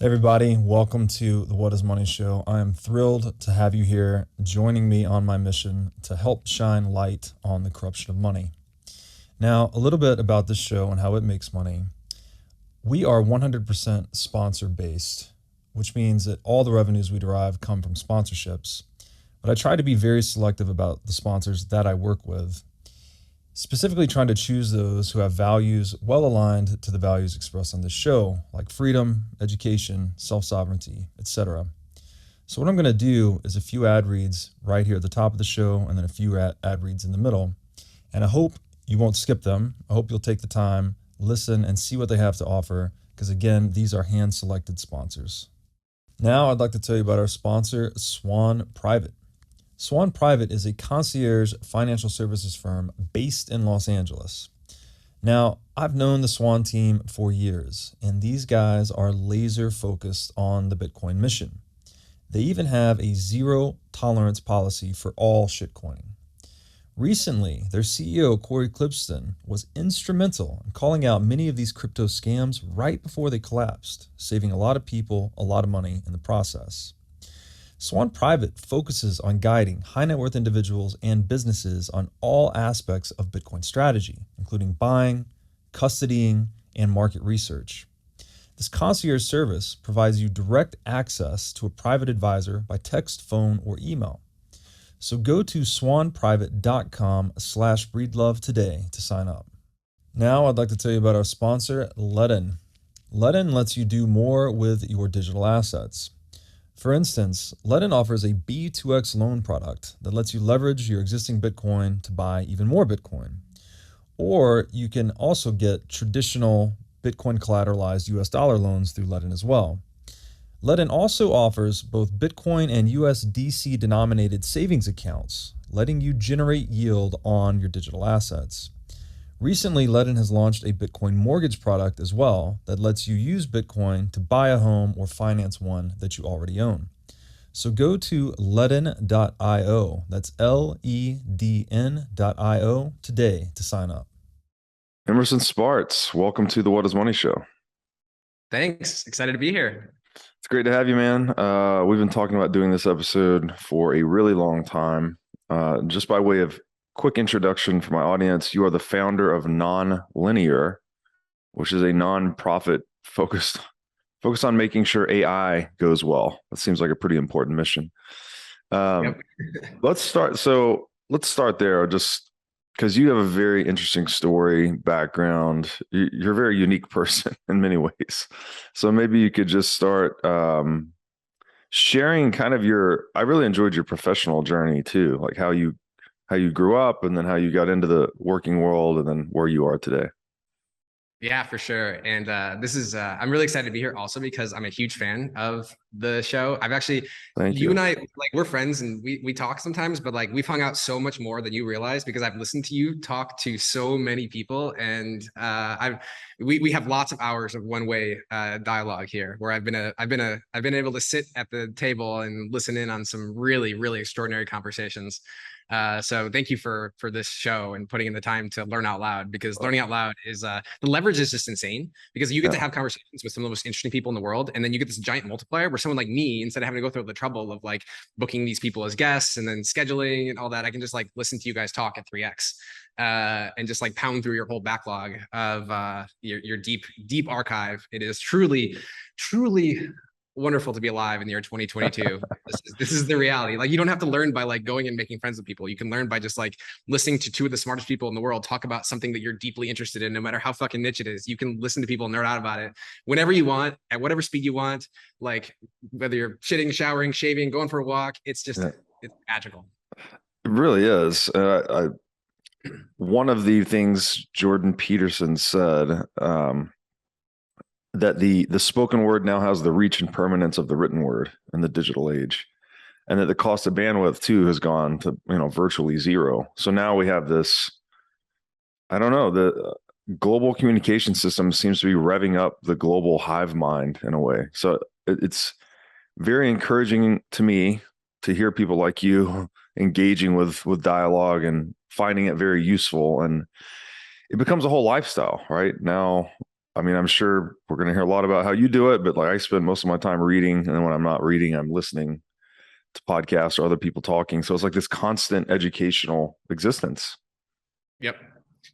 Everybody, welcome to the What is Money Show. I am thrilled to have you here joining me on my mission to help shine light on the corruption of money. Now, a little bit about this show and how it makes money. We are 100% sponsor based, which means that all the revenues we derive come from sponsorships. But I try to be very selective about the sponsors that I work with, specifically trying to choose those who have values well aligned to the values expressed on this show, like freedom, education, self-sovereignty, etc. So what I'm going to do is a few ad reads right here at the top of the show and then a few ad reads in the middle. And I hope you won't skip them. I hope you'll take the time, listen, and see what they have to offer, because again, these are hand-selected sponsors. Now I'd like to tell you about our sponsor, Swan Private. Swan Private is a concierge financial services firm based in Los Angeles. Now, I've known the Swan team for years, and these guys are laser focused on the Bitcoin mission. They even have a zero tolerance policy for all shitcoining. Recently, their CEO, Corey Clipston, was instrumental in calling out many of these crypto scams right before they collapsed, saving a lot of people a lot of money in the process. Swan Private focuses on guiding high net worth individuals and businesses on all aspects of Bitcoin strategy, including buying, custodying, and market research. This concierge service provides you direct access to a private advisor by text, phone, or email. So go to swanprivate.com/breedlove today to sign up. Now I'd like to tell you about our sponsor, Ledn. Ledn lets you do more with your digital assets. For instance, Ledn offers a B2X loan product that lets you leverage your existing Bitcoin to buy even more Bitcoin. Or you can also get traditional Bitcoin collateralized US dollar loans through Ledn as well. Ledn also offers both Bitcoin and USDC denominated savings accounts, letting you generate yield on your digital assets. Recently, Ledn has launched a Bitcoin mortgage product as well that lets you use Bitcoin to buy a home or finance one that you already own. So go to ledn.io, that's LEDN.io today to sign up. Emerson Spartz, welcome to the What is Money Show. Thanks. Excited to be here. It's great to have you, man. We've been talking about doing this episode for a really long time. Just by way of quick introduction for my audience, you are the founder of Non-Linear, which is a non-profit focused on making sure AI goes well. That seems like a pretty important mission. Yep. Let's start there, just because you have a very interesting story, background. You're a very unique person in many ways. So maybe you could just start sharing kind of I really enjoyed your professional journey too, like how you grew up and then how you got into the working world and then where you are today. Yeah, for sure. And I'm really excited to be here also because I'm a huge fan of the show. I've actually, you and I, like, we're friends and we talk sometimes, but like we've hung out so much more than you realize because I've listened to you talk to so many people. And we have lots of hours of one-way dialogue here where I've been able to sit at the table and listen in on some really, really extraordinary conversations. So thank you for this show and putting in the time to learn out loud, because learning out loud is the leverage is just insane, because you get to have conversations with some of the most interesting people in the world. And then you get this giant multiplier where someone like me, instead of having to go through the trouble of like booking these people as guests and then scheduling and all that, I can just like listen to you guys talk at 3x and just like pound through your whole backlog of your deep archive. It is truly wonderful to be alive in the year 2022. This is the reality. Like, you don't have to learn by like going and making friends with people. You can learn by just like listening to two of the smartest people in the world talk about something that you're deeply interested in, no matter how fucking niche it is. You can listen to people nerd out about it whenever you want, at whatever speed you want, like whether you're shitting, showering, shaving, going for a walk. It's just, it's magical. It really is. One of the things Jordan Peterson said, that the spoken word now has the reach and permanence of the written word in the digital age, and that the cost of bandwidth too has gone to virtually zero. So now we have this, I don't know, the global communication system seems to be revving up the global hive mind in a way. So it's very encouraging to me to hear people like you engaging with dialogue and finding it very useful, and it becomes a whole lifestyle right now. I mean, I'm sure we're going to hear a lot about how you do it, but like I spend most of my time reading, and then when I'm not reading, I'm listening to podcasts or other people talking. So it's like this constant educational existence. Yep.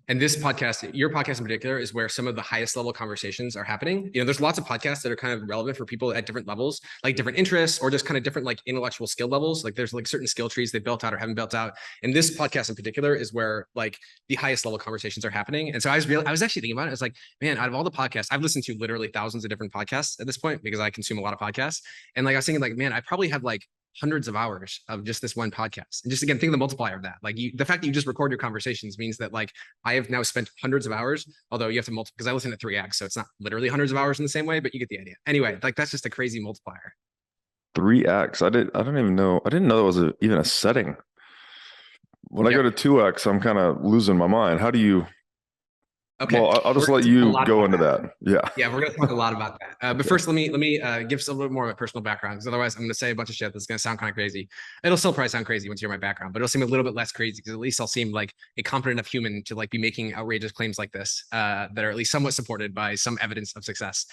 And this podcast, your podcast in particular, is where some of the highest level conversations are happening. You know, there's lots of podcasts that are kind of relevant for people at different levels, like different interests or just kind of different like intellectual skill levels. Like there's like certain skill trees they built out or haven't built out. And this podcast in particular is where like the highest level conversations are happening. And so I was actually thinking about it. It's like, man, out of all the podcasts, I've listened to literally thousands of different podcasts at this point because I consume a lot of podcasts. And like I was thinking like, man, I probably have like hundreds of hours of just this one podcast. And just again, think of the multiplier of that. Like the fact that you just record your conversations means that like I have now spent hundreds of hours, although you have to multiply because I listen to 3x. So it's not literally hundreds of hours in the same way, but you get the idea. Anyway, like that's just a crazy multiplier. 3x. I didn't even know. I didn't know there was even a setting. When I go to 2x, I'm kind of losing my mind. How do you? Okay. Well, I'll just let you go into that. Yeah. Yeah, we're going to talk a lot about that. But first, let me give us a little more of a personal background, because otherwise I'm going to say a bunch of shit that's going to sound kind of crazy. It'll still probably sound crazy once you hear my background, but it'll seem a little bit less crazy because at least I'll seem like a competent enough human to like be making outrageous claims like this that are at least somewhat supported by some evidence of success.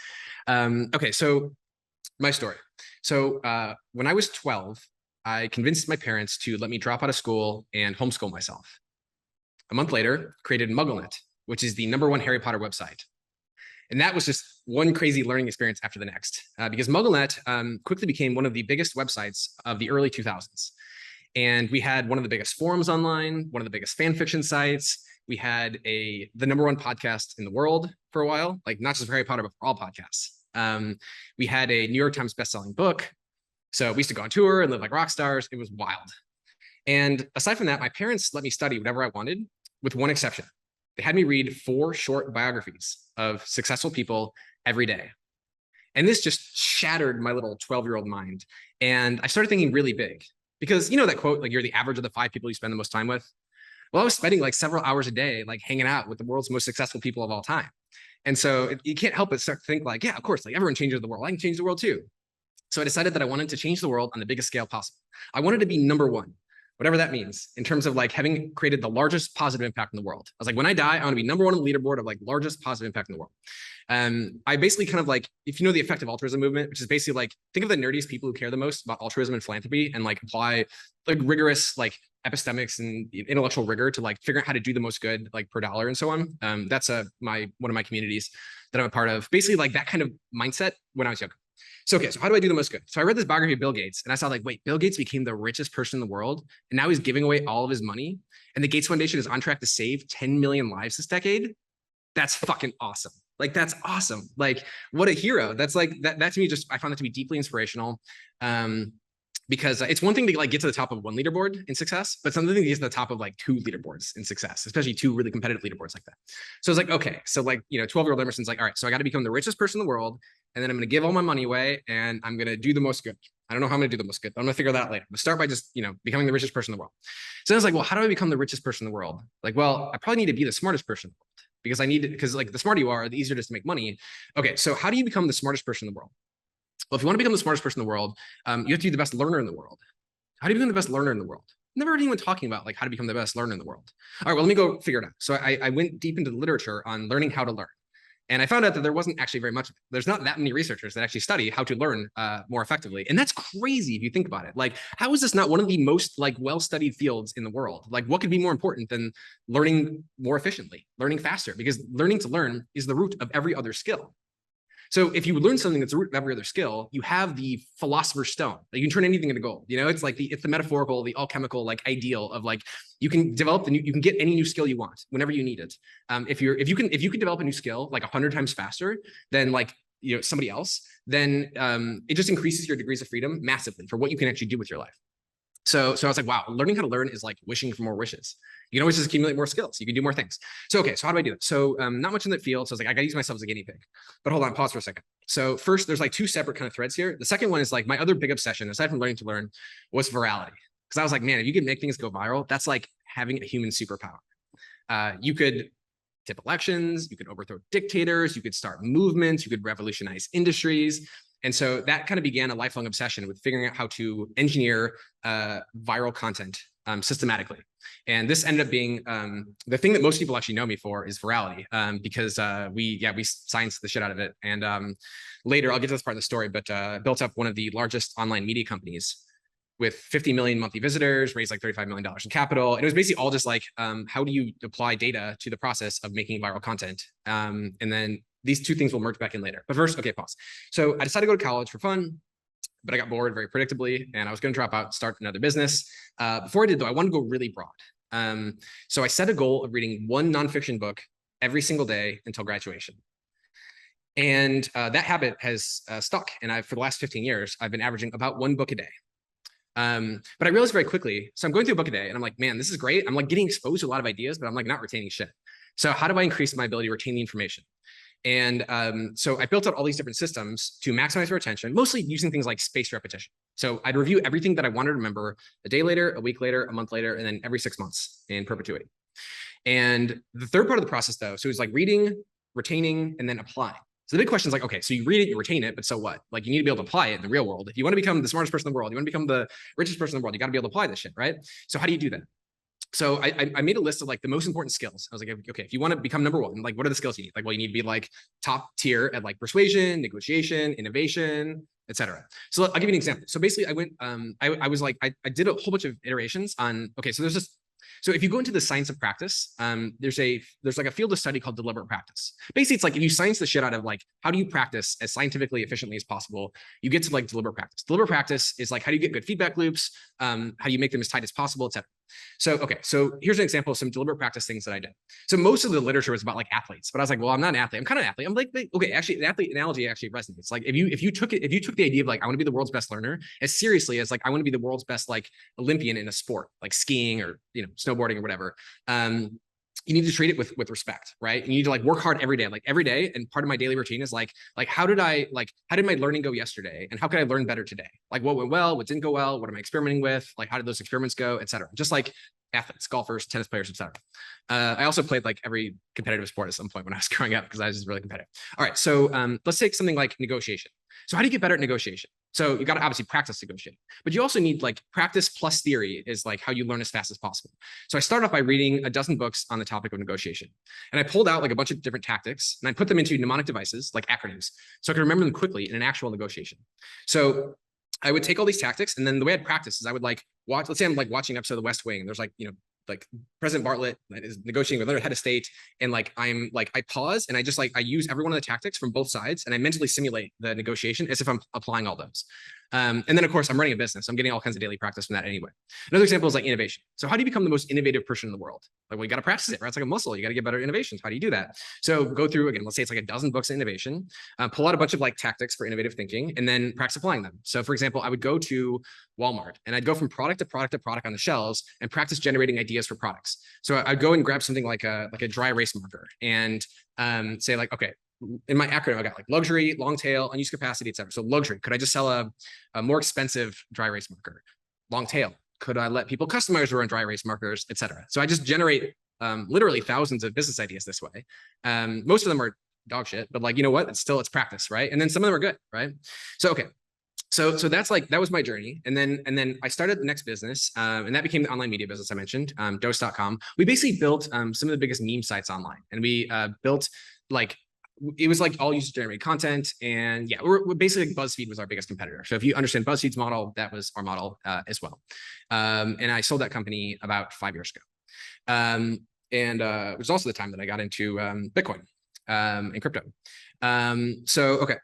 Okay, so my story. So when I was 12, I convinced my parents to let me drop out of school and homeschool myself. A month later, created MuggleNet, which is the #1 Harry Potter website. And that was just one crazy learning experience after the next, because MuggleNet quickly became one of the biggest websites of the early 2000s. And we had one of the biggest forums online, one of the biggest fan fiction sites. We had the #1 podcast in the world for a while, like not just for Harry Potter, but for all podcasts. We had a New York Times bestselling book. So we used to go on tour and live like rock stars. It was wild. And aside from that, my parents let me study whatever I wanted, with one exception. They had me read 4 short biographies of successful people every day. And this just shattered my little 12-year-old mind. And I started thinking really big, because you know that quote, like you're the average of the 5 people you spend the most time with. Well, I was spending like several hours a day, like hanging out with the world's most successful people of all time. And so you can't help but start to think like, yeah, of course, like everyone changes the world. I can change the world too. So I decided that I wanted to change the world on the biggest scale possible. I wanted to be #1. Whatever that means, in terms of like having created the largest positive impact in the world. I was like, when I die, I want to be #1 on the leaderboard of like largest positive impact in the world. I basically kind of like, if you know the effective altruism movement, which is basically like, think of the nerdiest people who care the most about altruism and philanthropy and like apply like rigorous like epistemics and intellectual rigor to like figure out how to do the most good like per dollar and so on. That's one of my communities that I'm a part of. Basically like that kind of mindset when I was younger. So, okay, so how do I do the most good? So I read this biography of Bill Gates and I saw like, wait, Bill Gates became the richest person in the world and now he's giving away all of his money. And the Gates Foundation is on track to save 10 million lives this decade. That's fucking awesome. Like, that's awesome. Like, what a hero. That's like, that to me, just, I found that to be deeply inspirational. Because it's one thing to like get to the top of one leaderboard in success, but something to get to the top of like 2 leaderboards in success, especially 2 really competitive leaderboards like that. So it's like, okay, so like, you know, 12-year-old Emerson's like, all right, so I got to become the richest person in the world. And then I'm going to give all my money away and I'm going to do the most good. I don't know how I'm going to do the most good, but I'm going to figure that out later. But start by just, you know, becoming the richest person in the world. So I was like, well, how do I become the richest person in the world? Like, well, I probably need to be the smartest person in the world because like the smarter you are, the easier it is to make money. Okay, so how do you become the smartest person in the world? Well, if you want to become the smartest person in the world, you have to be the best learner in the world. How do you become the best learner in the world? Never heard anyone talking about like how to become the best learner in the world. All right, well, let me go figure it out. So I went deep into the literature on learning how to learn. And I found out that there wasn't actually very much of it. There's not that many researchers that actually study how to learn more effectively. And that's crazy if you think about it. Like, how is this not one of the most like well-studied fields in the world? Like, what could be more important than learning more efficiently, learning faster? Because learning to learn is the root of every other skill. So if you learn something that's the root of every other skill, you have the philosopher's stone. Like you can turn anything into gold. You know, it's like it's the metaphorical, the alchemical like ideal of like you can develop you can get any new skill you want whenever you need it. If you can develop a new skill like 100 times faster than like somebody else, then it just increases your degrees of freedom massively for what you can actually do with your life. So I was like, wow, learning how to learn is like wishing for more wishes. You can always just accumulate more skills. You can do more things. So, okay, so how do I do it? So not much in that field. So I was like, I gotta use myself as a guinea pig. But hold on, pause for a second. So first, there's like 2 separate kind of threads here. The second one is like my other big obsession, aside from learning to learn, was virality. Because I was like, man, if you can make things go viral, that's like having a human superpower. You could tip elections, you could overthrow dictators, you could start movements, you could revolutionize industries. And so that kind of began a lifelong obsession with figuring out how to engineer viral content systematically. And this ended up being the thing that most people actually know me for is virality, because we scienced the shit out of it. And later, I'll get to this part of the story, but built up one of the largest online media companies with 50 million monthly visitors, raised like $35 million in capital. And it was basically all just like, how do you apply data to the process of making viral content? And then these two things will merge back in later. But first, okay, pause. So I decided to go to college for fun, but I got bored very predictably, and I was going to drop out, start another business. Before I did, though, I wanted to go really broad. So I set a goal of reading one nonfiction book every single day until graduation. And that habit has stuck. And for the last 15 years, I've been averaging about one book a day. But I realized very quickly, so I'm going through a book a day and I'm like, man, this is great. I'm like getting exposed to a lot of ideas, but I'm like not retaining shit. So how do I increase my ability to retain the information? And so I built out all these different systems to maximize my retention, mostly using things like spaced repetition. So I'd review everything that I wanted to remember a day later, a week later, a month later, and then every 6 months in perpetuity. And the third part of the process, though, so it was like reading, retaining, and then applying. So the big question is like, okay, so you read it, you retain it, but so what? Like you need to be able to apply it in the real world. If you want to become the smartest person in the world, you want to become the richest person in the world, you got to be able to apply this shit, right? So how do you do that? So I made a list of like the most important skills. I was like, okay, if you want to become number one, like what are the skills you need? Like, well, you need to be like top tier at like persuasion, negotiation, innovation, etc. So I'll give you an example. So basically I went, I was like, I did a whole bunch of iterations on, okay, so there's this. So if you go into the science of practice, there's like a field of study called deliberate practice. Basically, it's like if you science the shit out of like, how do you practice as scientifically efficiently as possible, you get to like deliberate practice. Deliberate practice is like, how do you get good feedback loops? How do you make them as tight as possible, et cetera. So, okay, so here's an example of some deliberate practice things that I did. So most of the literature was about like athletes, but I was like, well, I'm not an athlete. I'm kind of an athlete. I'm like, okay, actually, an athlete analogy actually resonates. Like if you took the idea of like, I want to be the world's best learner as seriously as like, I want to be the world's best like Olympian in a sport, like skiing or, you know, snowboarding or whatever. You need to treat it with respect, right? You need to like work hard every day. And part of my daily routine is like how did my learning go yesterday? And how can I learn better today? Like what went well, what didn't go well, what am I experimenting with? Like how did those experiments go, et cetera. Just like athletes, golfers, tennis players, et cetera. I also played like every competitive sport at some point when I was growing up because I was just really competitive. All right, so let's take something like negotiation. So how do you get better at negotiation? So you got to obviously practice negotiating, but you also need like practice plus theory is like how you learn as fast as possible. So I started off by reading a dozen books on the topic of negotiation. And I pulled out like a bunch of different tactics and I put them into mnemonic devices, like acronyms, so I could remember them quickly in an actual negotiation. So I would take all these tactics and then the way I'd practice is I would like watch, let's say I'm like watching an episode of The West Wing and there's like, you know, like President Bartlett that is negotiating with another head of state. And like, I pause and I use every one of the tactics from both sides and I mentally simulate the negotiation as if I'm applying all those. And then of course I'm running a business. I'm getting all kinds of daily practice from that anyway. Another example is like innovation. So how do you become the most innovative person in the world? Like, well, you got to practice it, right? It's like a muscle. You got to get better at innovations. How do you do that? So go through again, let's say it's like a dozen books on innovation, pull out a bunch of like tactics for innovative thinking and then practice applying them. So for example, I would go to Walmart and I'd go from product to product to product on the shelves and practice generating ideas for products. So I'd go and grab something like a dry erase marker and say like, okay, in my acronym, I got like luxury, long tail, unused capacity, et cetera. So luxury, could I just sell a more expensive dry erase marker? Long tail, could I let people customize their own dry erase markers, et cetera? So I just generate literally thousands of business ideas this way. Most of them are dog shit, but like, you know what? It's practice, right? And then some of them are good, right? So, okay. So that's like, that was my journey. And then I started the next business and that became the online media business I mentioned, dose.com. We basically built some of the biggest meme sites online and we built like, it was like all user generated content. And yeah, we're basically BuzzFeed was our biggest competitor. So if you understand BuzzFeed's model, that was our model as well. And I sold that company about 5 years ago. And it was also the time that I got into Bitcoin and crypto. So, okay.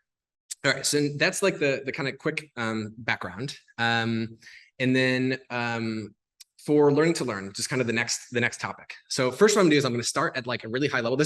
All right, so that's like the kind of quick background. And then for learning to learn, just kind of the next topic. So first what I'm gonna do is I'm gonna start at like a really high level. I'm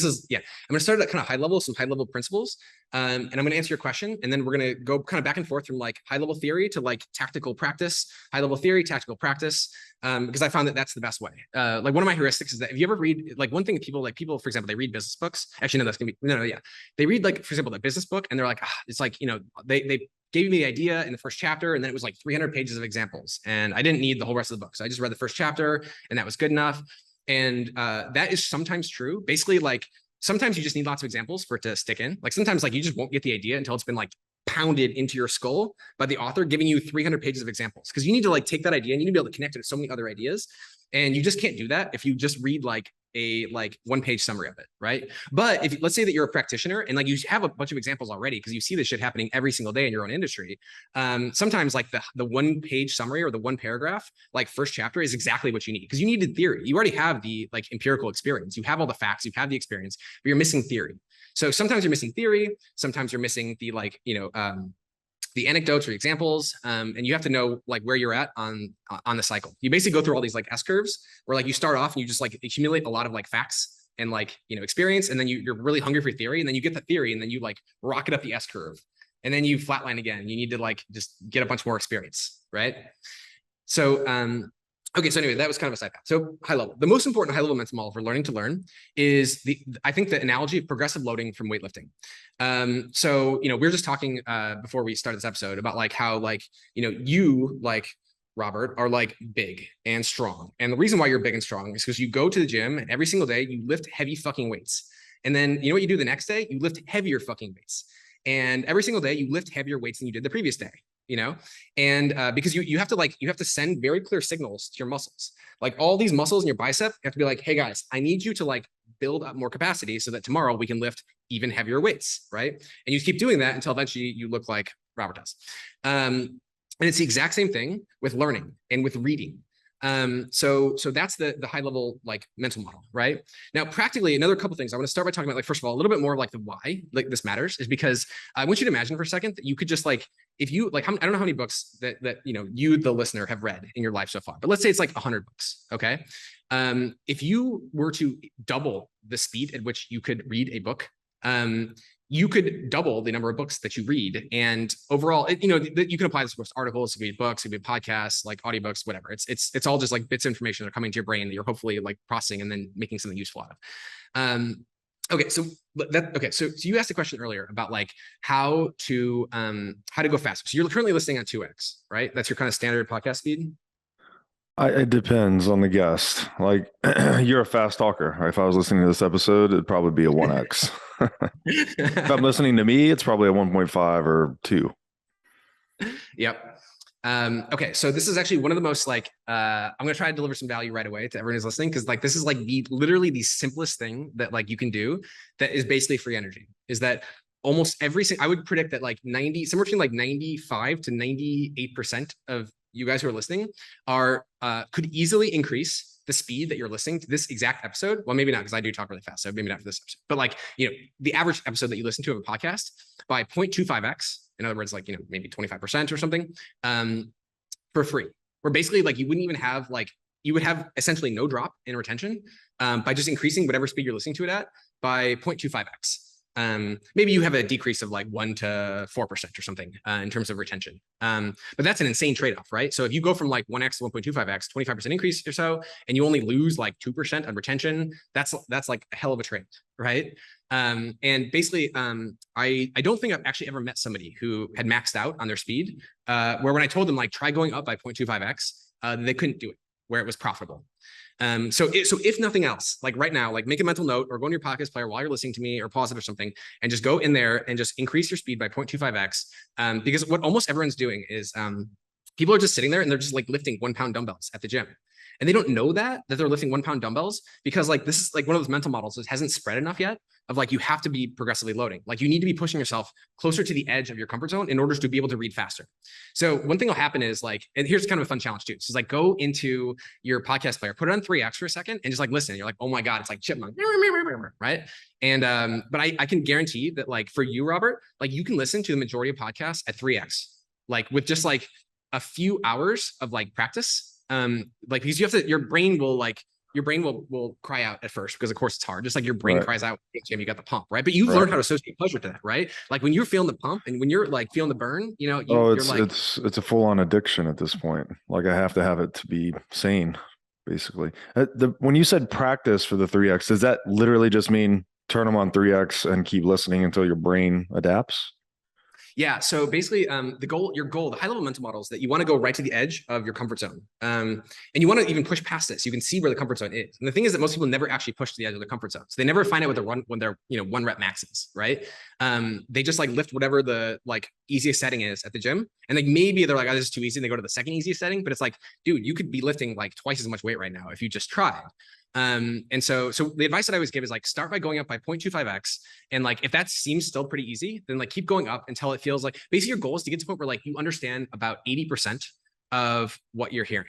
gonna start at kind of high level, some high level principles. And I'm gonna answer your question. And then we're gonna go kind of back and forth from like high level theory to like tactical practice, high level theory, tactical practice. Because I found that that's the best way. Like one of my heuristics is that if you ever read, like one thing that people, for example, they read business books. Actually, no, that's gonna be, no, yeah. They read like, for example, the business book and they're like, it's like, you know, they gave me the idea in the first chapter and then it was like 300 pages of examples. And I didn't need the whole rest of the book. So I just read the first chapter and that was good enough. And that is sometimes true. Basically, like sometimes you just need lots of examples for it to stick in. Like sometimes like you just won't get the idea until it's been like pounded into your skull by the author giving you 300 pages of examples, because you need to like take that idea and you need to be able to connect it to so many other ideas, and you just can't do that if you just read like a like 1-page summary of it, right? But if let's say that you're a practitioner and like you have a bunch of examples already because you see this shit happening every single day in your own industry, sometimes like the 1-page summary or the 1 paragraph like first chapter is exactly what you need, because you need the theory. You already have the like empirical experience, you have all the facts, you have the experience, but you're missing theory. So sometimes you're missing theory, sometimes you're missing the like the anecdotes or examples, and you have to know like where you're at on the cycle. You basically go through all these like S curves where like you start off and you just like accumulate a lot of like facts and like experience, and then you're really hungry for theory, and then you get the theory, and then you like rocket up the S curve, and then you flatline again. You need to like just get a bunch more experience, right? So okay, so anyway, that was kind of a side path. So high level, the most important high level mental model for learning to learn is I think the analogy of progressive loading from weightlifting. So we were just talking before we started this episode about like how like you like Robert are like big and strong, and the reason why you're big and strong is because you go to the gym and every single day you lift heavy fucking weights, and then you know what you do the next day? You lift heavier fucking weights, and every single day you lift heavier weights than you did the previous day. And because you have to send very clear signals to your muscles, like all these muscles in your bicep have to be like, hey guys, I need you to like build up more capacity so that tomorrow we can lift even heavier weights, right? And you keep doing that until eventually you look like Robert does. And it's the exact same thing with learning and with reading. So that's the high level like mental model, right? Now, practically another couple things I want to start by talking about, like, first of all, a little bit more of like the why like this matters is because I want you to imagine for a second that you could just like, if you like, I don't know how many books that you, the listener, have read in your life so far, but let's say it's like 100 books. Okay. If you were to double the speed at which you could read a book, you could double the number of books that you read. And overall, you can apply this to articles, it could be books, it could be podcasts, like audiobooks, whatever. It's all just like bits of information that are coming to your brain that you're hopefully like processing and then making something useful out of. Okay, so you asked a question earlier about like how to go faster. So you're currently listening on 2x, right? That's your kind of standard podcast speed. It depends on the guest. Like you're a fast talker. If I was listening to this episode, it'd probably be a 1x. If I'm listening to me, it's probably a 1.5 or 2. Yep. Okay, so this is actually one of the most like I'm gonna try to deliver some value right away to everyone who's listening, because like this is like literally the simplest thing that like you can do that is basically free energy. Is that almost I would predict that like somewhere between like 95 to 98% of you guys who are listening could easily increase the speed that you're listening to this exact episode. Well, maybe not, because I do talk really fast, so maybe not for this episode. But like, the average episode that you listen to of a podcast by 0.25x, in other words, like, maybe 25% or something, for free. Where basically like you wouldn't even have you would have essentially no drop in retention by just increasing whatever speed you're listening to it at by 0.25x. Maybe you have a decrease of like 1 to 4% or something in terms of retention. But that's an insane trade-off, right? So if you go from like 1x to 1.25x, 25% increase or so, and you only lose like 2% on retention, that's like a hell of a trade, right? And basically, I don't think I've actually ever met somebody who had maxed out on their speed, where when I told them like try going up by 0.25x, they couldn't do it where it was profitable. So if nothing else, like right now, like make a mental note or go on your podcast player while you're listening to me or pause it or something, and just go in there and just increase your speed by 0.25x. Because what almost everyone's doing is people are just sitting there and they're just like lifting 1-pound dumbbells at the gym. And they don't know that they're lifting 1-pound dumbbells because like this is like one of those mental models that hasn't spread enough yet of like you have to be progressively loading. Like you need to be pushing yourself closer to the edge of your comfort zone in order to be able to read faster. So one thing will happen is like, and here's kind of a fun challenge too. So like go into your podcast player, put it on 3x for a second and just like listen. You're like, oh my God, it's like chipmunk, right? And but I can guarantee that like for you, Robert, like you can listen to the majority of podcasts at 3x, like with just like a few hours of like practice. Like because you have to, your brain will cry out at first because of course it's hard. Just like your brain cries out when you got the pump, right? But you've learned how to associate pleasure to that, right? Like when you're feeling the pump and when you're like feeling the burn, it's a full-on addiction at this point. Like I have to have it to be sane, basically. When you said practice for the 3x, does that literally just mean turn them on 3x and keep listening until your brain adapts? Yeah. So basically, your goal, the high level mental model is that you want to go right to the edge of your comfort zone. And you want to even push past it so you can see where the comfort zone is. And the thing is that most people never actually push to the edge of their comfort zone. So they never find out when their one rep max is, right? They just like lift whatever the like easiest setting is at the gym. And like maybe they're like, oh, this is too easy. And they go to the second easiest setting, but it's like, dude, you could be lifting like twice as much weight right now if you just tried. And so the advice that I always give is like, start by going up by 0.25x. And like, if that seems still pretty easy, then like keep going up until it feels like basically your goal is to get to the point where like you understand about 80% of what you're hearing.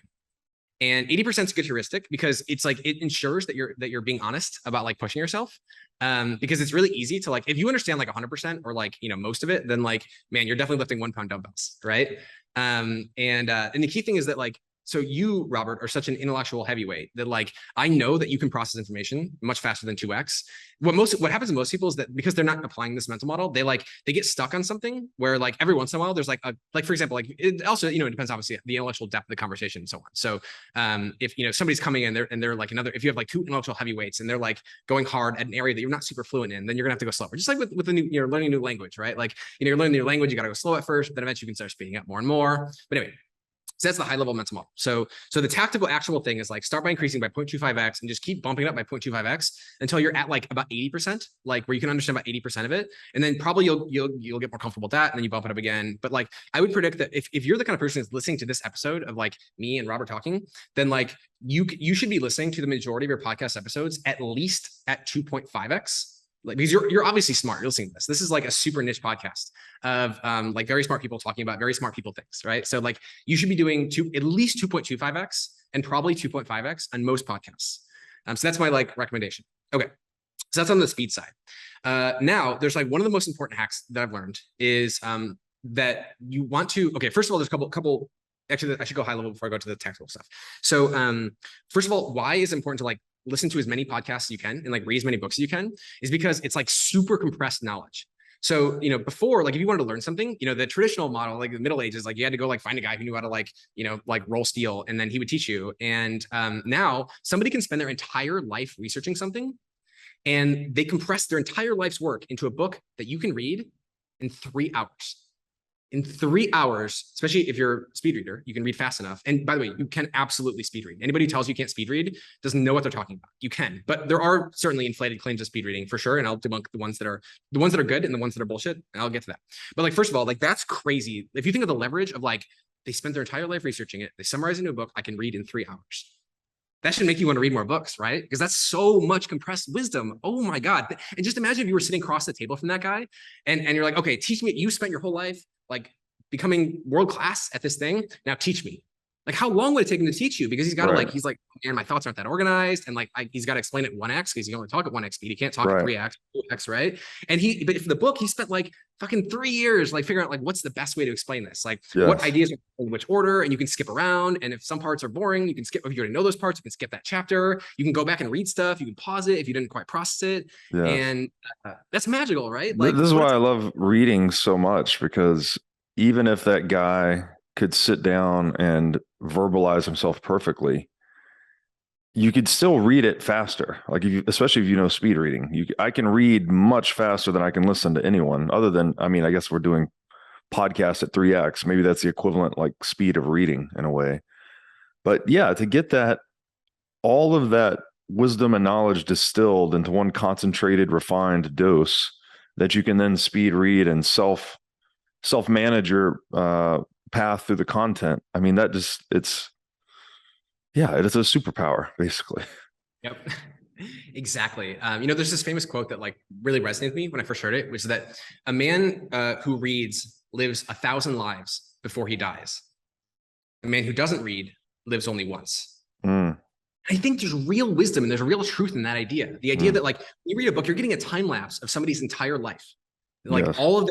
And 80% is a good heuristic because it's like, it ensures that you're being honest about like pushing yourself. Because it's really easy to like, if you understand like 100% or like, most of it, then like, man, you're definitely lifting 1 pound dumbbells. Right. And the key thing is that like, so you, Robert, are such an intellectual heavyweight that like, I know that you can process information much faster than 2x. What happens to most people is that because they're not applying this mental model, they get stuck on something where like every once in a while, there's like for example, like it also, it depends obviously the intellectual depth of the conversation and so on. So if somebody's coming in there and they're like if you have like 2 intellectual heavyweights and they're like going hard at an area that you're not super fluent in, then you're gonna have to go slower. Just like with the new, you're learning a new language, right? Like, you're learning a new language, you gotta go slow at first, but then eventually you can start speeding up more and more. But anyway, so that's the high level mental model. So the tactical actionable thing is like start by increasing by 0.25x and just keep bumping it up by 0.25x until you're at like about 80%, like where you can understand about 80% of it. And then probably you'll get more comfortable with that. And then you bump it up again. But like, I would predict that if you're the kind of person that's listening to this episode of like me and Robert talking, then like you should be listening to the majority of your podcast episodes at least at 2.5x. Like, because you're obviously smart. You're listening to this. This is like a super niche podcast of like very smart people talking about very smart people things, right? So like you should be doing at least 2.25x and probably 2.5x on most podcasts. So that's my like recommendation. Okay, so that's on the speed side. Now there's like one of the most important hacks that I've learned is that you want to. Okay, first of all, there's a couple. Actually, I should go high level before I go to the technical stuff. So first of all, why is it important to like listen to as many podcasts as you can and like read as many books as you can is because it's like super compressed knowledge. So, before, like if you wanted to learn something, the traditional model, like the Middle Ages, like you had to go like find a guy who knew how to like roll steel and then he would teach you. And now somebody can spend their entire life researching something and they compress their entire life's work into a book that you can read in 3 hours. In 3 hours, especially if you're a speed reader, you can read fast enough. And by the way, you can absolutely speed read. Anybody who tells you can't speed read doesn't know what they're talking about. You can, but there are certainly inflated claims of speed reading for sure. And I'll debunk the ones that are good and the ones that are bullshit. And I'll get to that. But like, first of all, like that's crazy. If you think of the leverage of like, they spent their entire life researching it. They summarize a new book I can read in 3 hours. That should make you want to read more books, right? Because that's so much compressed wisdom. Oh my God. And just imagine if you were sitting across the table from that guy and you're like, okay, teach me, you spent your whole life like becoming world-class at this thing. Now teach me. Like, how long would it take him to teach you? Because he's got to he's like, man, my thoughts aren't that organized. And like, he's got to explain it 1x because he can only talk at 1x speed. He can't talk at 3x, 4x, right? And but for the book, he spent like fucking 3 years, like figuring out like, what's the best way to explain this? Like what ideas are in which order, and you can skip around. And if some parts are boring, you can skip, if you already know those parts, you can skip that chapter. You can go back and read stuff. You can pause it if you didn't quite process it. And that's magical, right? Like, this is why I love reading so much, because even if that guy could sit down and verbalize himself perfectly, you could still read it faster. Like especially if you know speed reading, I can read much faster than I can listen to anyone other than, I mean, I guess we're doing podcasts at 3x. Maybe that's the equivalent like speed of reading in a way. But yeah, to get all of that wisdom and knowledge distilled into one concentrated, refined dose that you can then speed read and self-manage your path through the content. I mean, it is a superpower, basically. Yep, exactly. There's this famous quote that like really resonated with me when I first heard it, which is that a man who reads lives 1,000 lives before he dies. A man who doesn't read lives only once. I think there's real wisdom and there's real truth in that idea. The idea that like when you read a book, you're getting a time lapse of somebody's entire life. Like all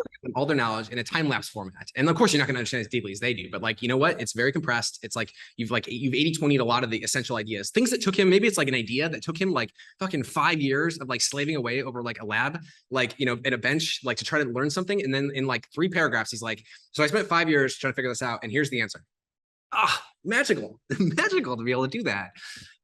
their knowledge in a time lapse format. And of course, you're not going to understand as deeply as they do, but like, you know what? It's very compressed. It's like you've 80-20'd a lot of the essential ideas, things that took him, maybe it's like an idea that took him like fucking 5 years of like slaving away over like a lab, like, at a bench, like to try to learn something. And then in like 3 paragraphs, he's like, so I spent 5 years trying to figure this out. And here's the answer. magical, magical to be able to do that.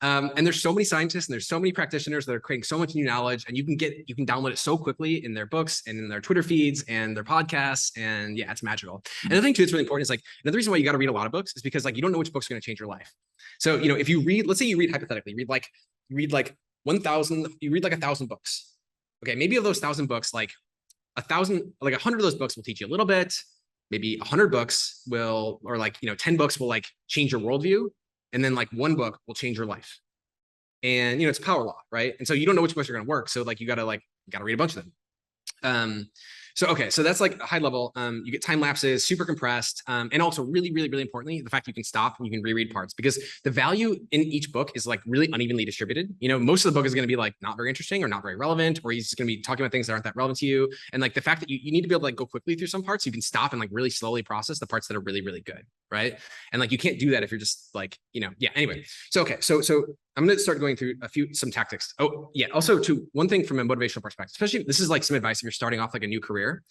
And there's so many scientists and there's so many practitioners that are creating so much new knowledge, and you can download it so quickly in their books and in their Twitter feeds and their podcasts. And yeah, it's magical. And the thing too, that's really important is like, another reason why you got to read a lot of books is because like, you don't know which book's going to change your life. So, you know, if you read, let's say you read hypothetically, you read like 1,000 books. Okay. Maybe of those 1,000 books, like 100 of those books will teach you a little bit. Maybe 100 books will, or like, you know, 10 books will like change your worldview. And then like one book will change your life. And, you know, it's power law, right? And so you don't know which books are going to work. So like, you got to read a bunch of them. Okay, so that's like high level. You get time lapses, super compressed, and also really, really, really importantly, the fact you can stop and you can reread parts, because the value in each book is like really unevenly distributed. You know, most of the book is going to be like not very interesting or not very relevant, or he's just going to be talking about things that aren't that relevant to you. And like the fact that you need to be able to like go quickly through some parts, you can stop and like really slowly process the parts that are really, really good, right? And like you can't do that if you're just like, you know, yeah. Anyway, so okay, so I'm going to start going through some tactics. Oh yeah. Also, one thing from a motivational perspective, especially this is like some advice if you're starting off like a new career,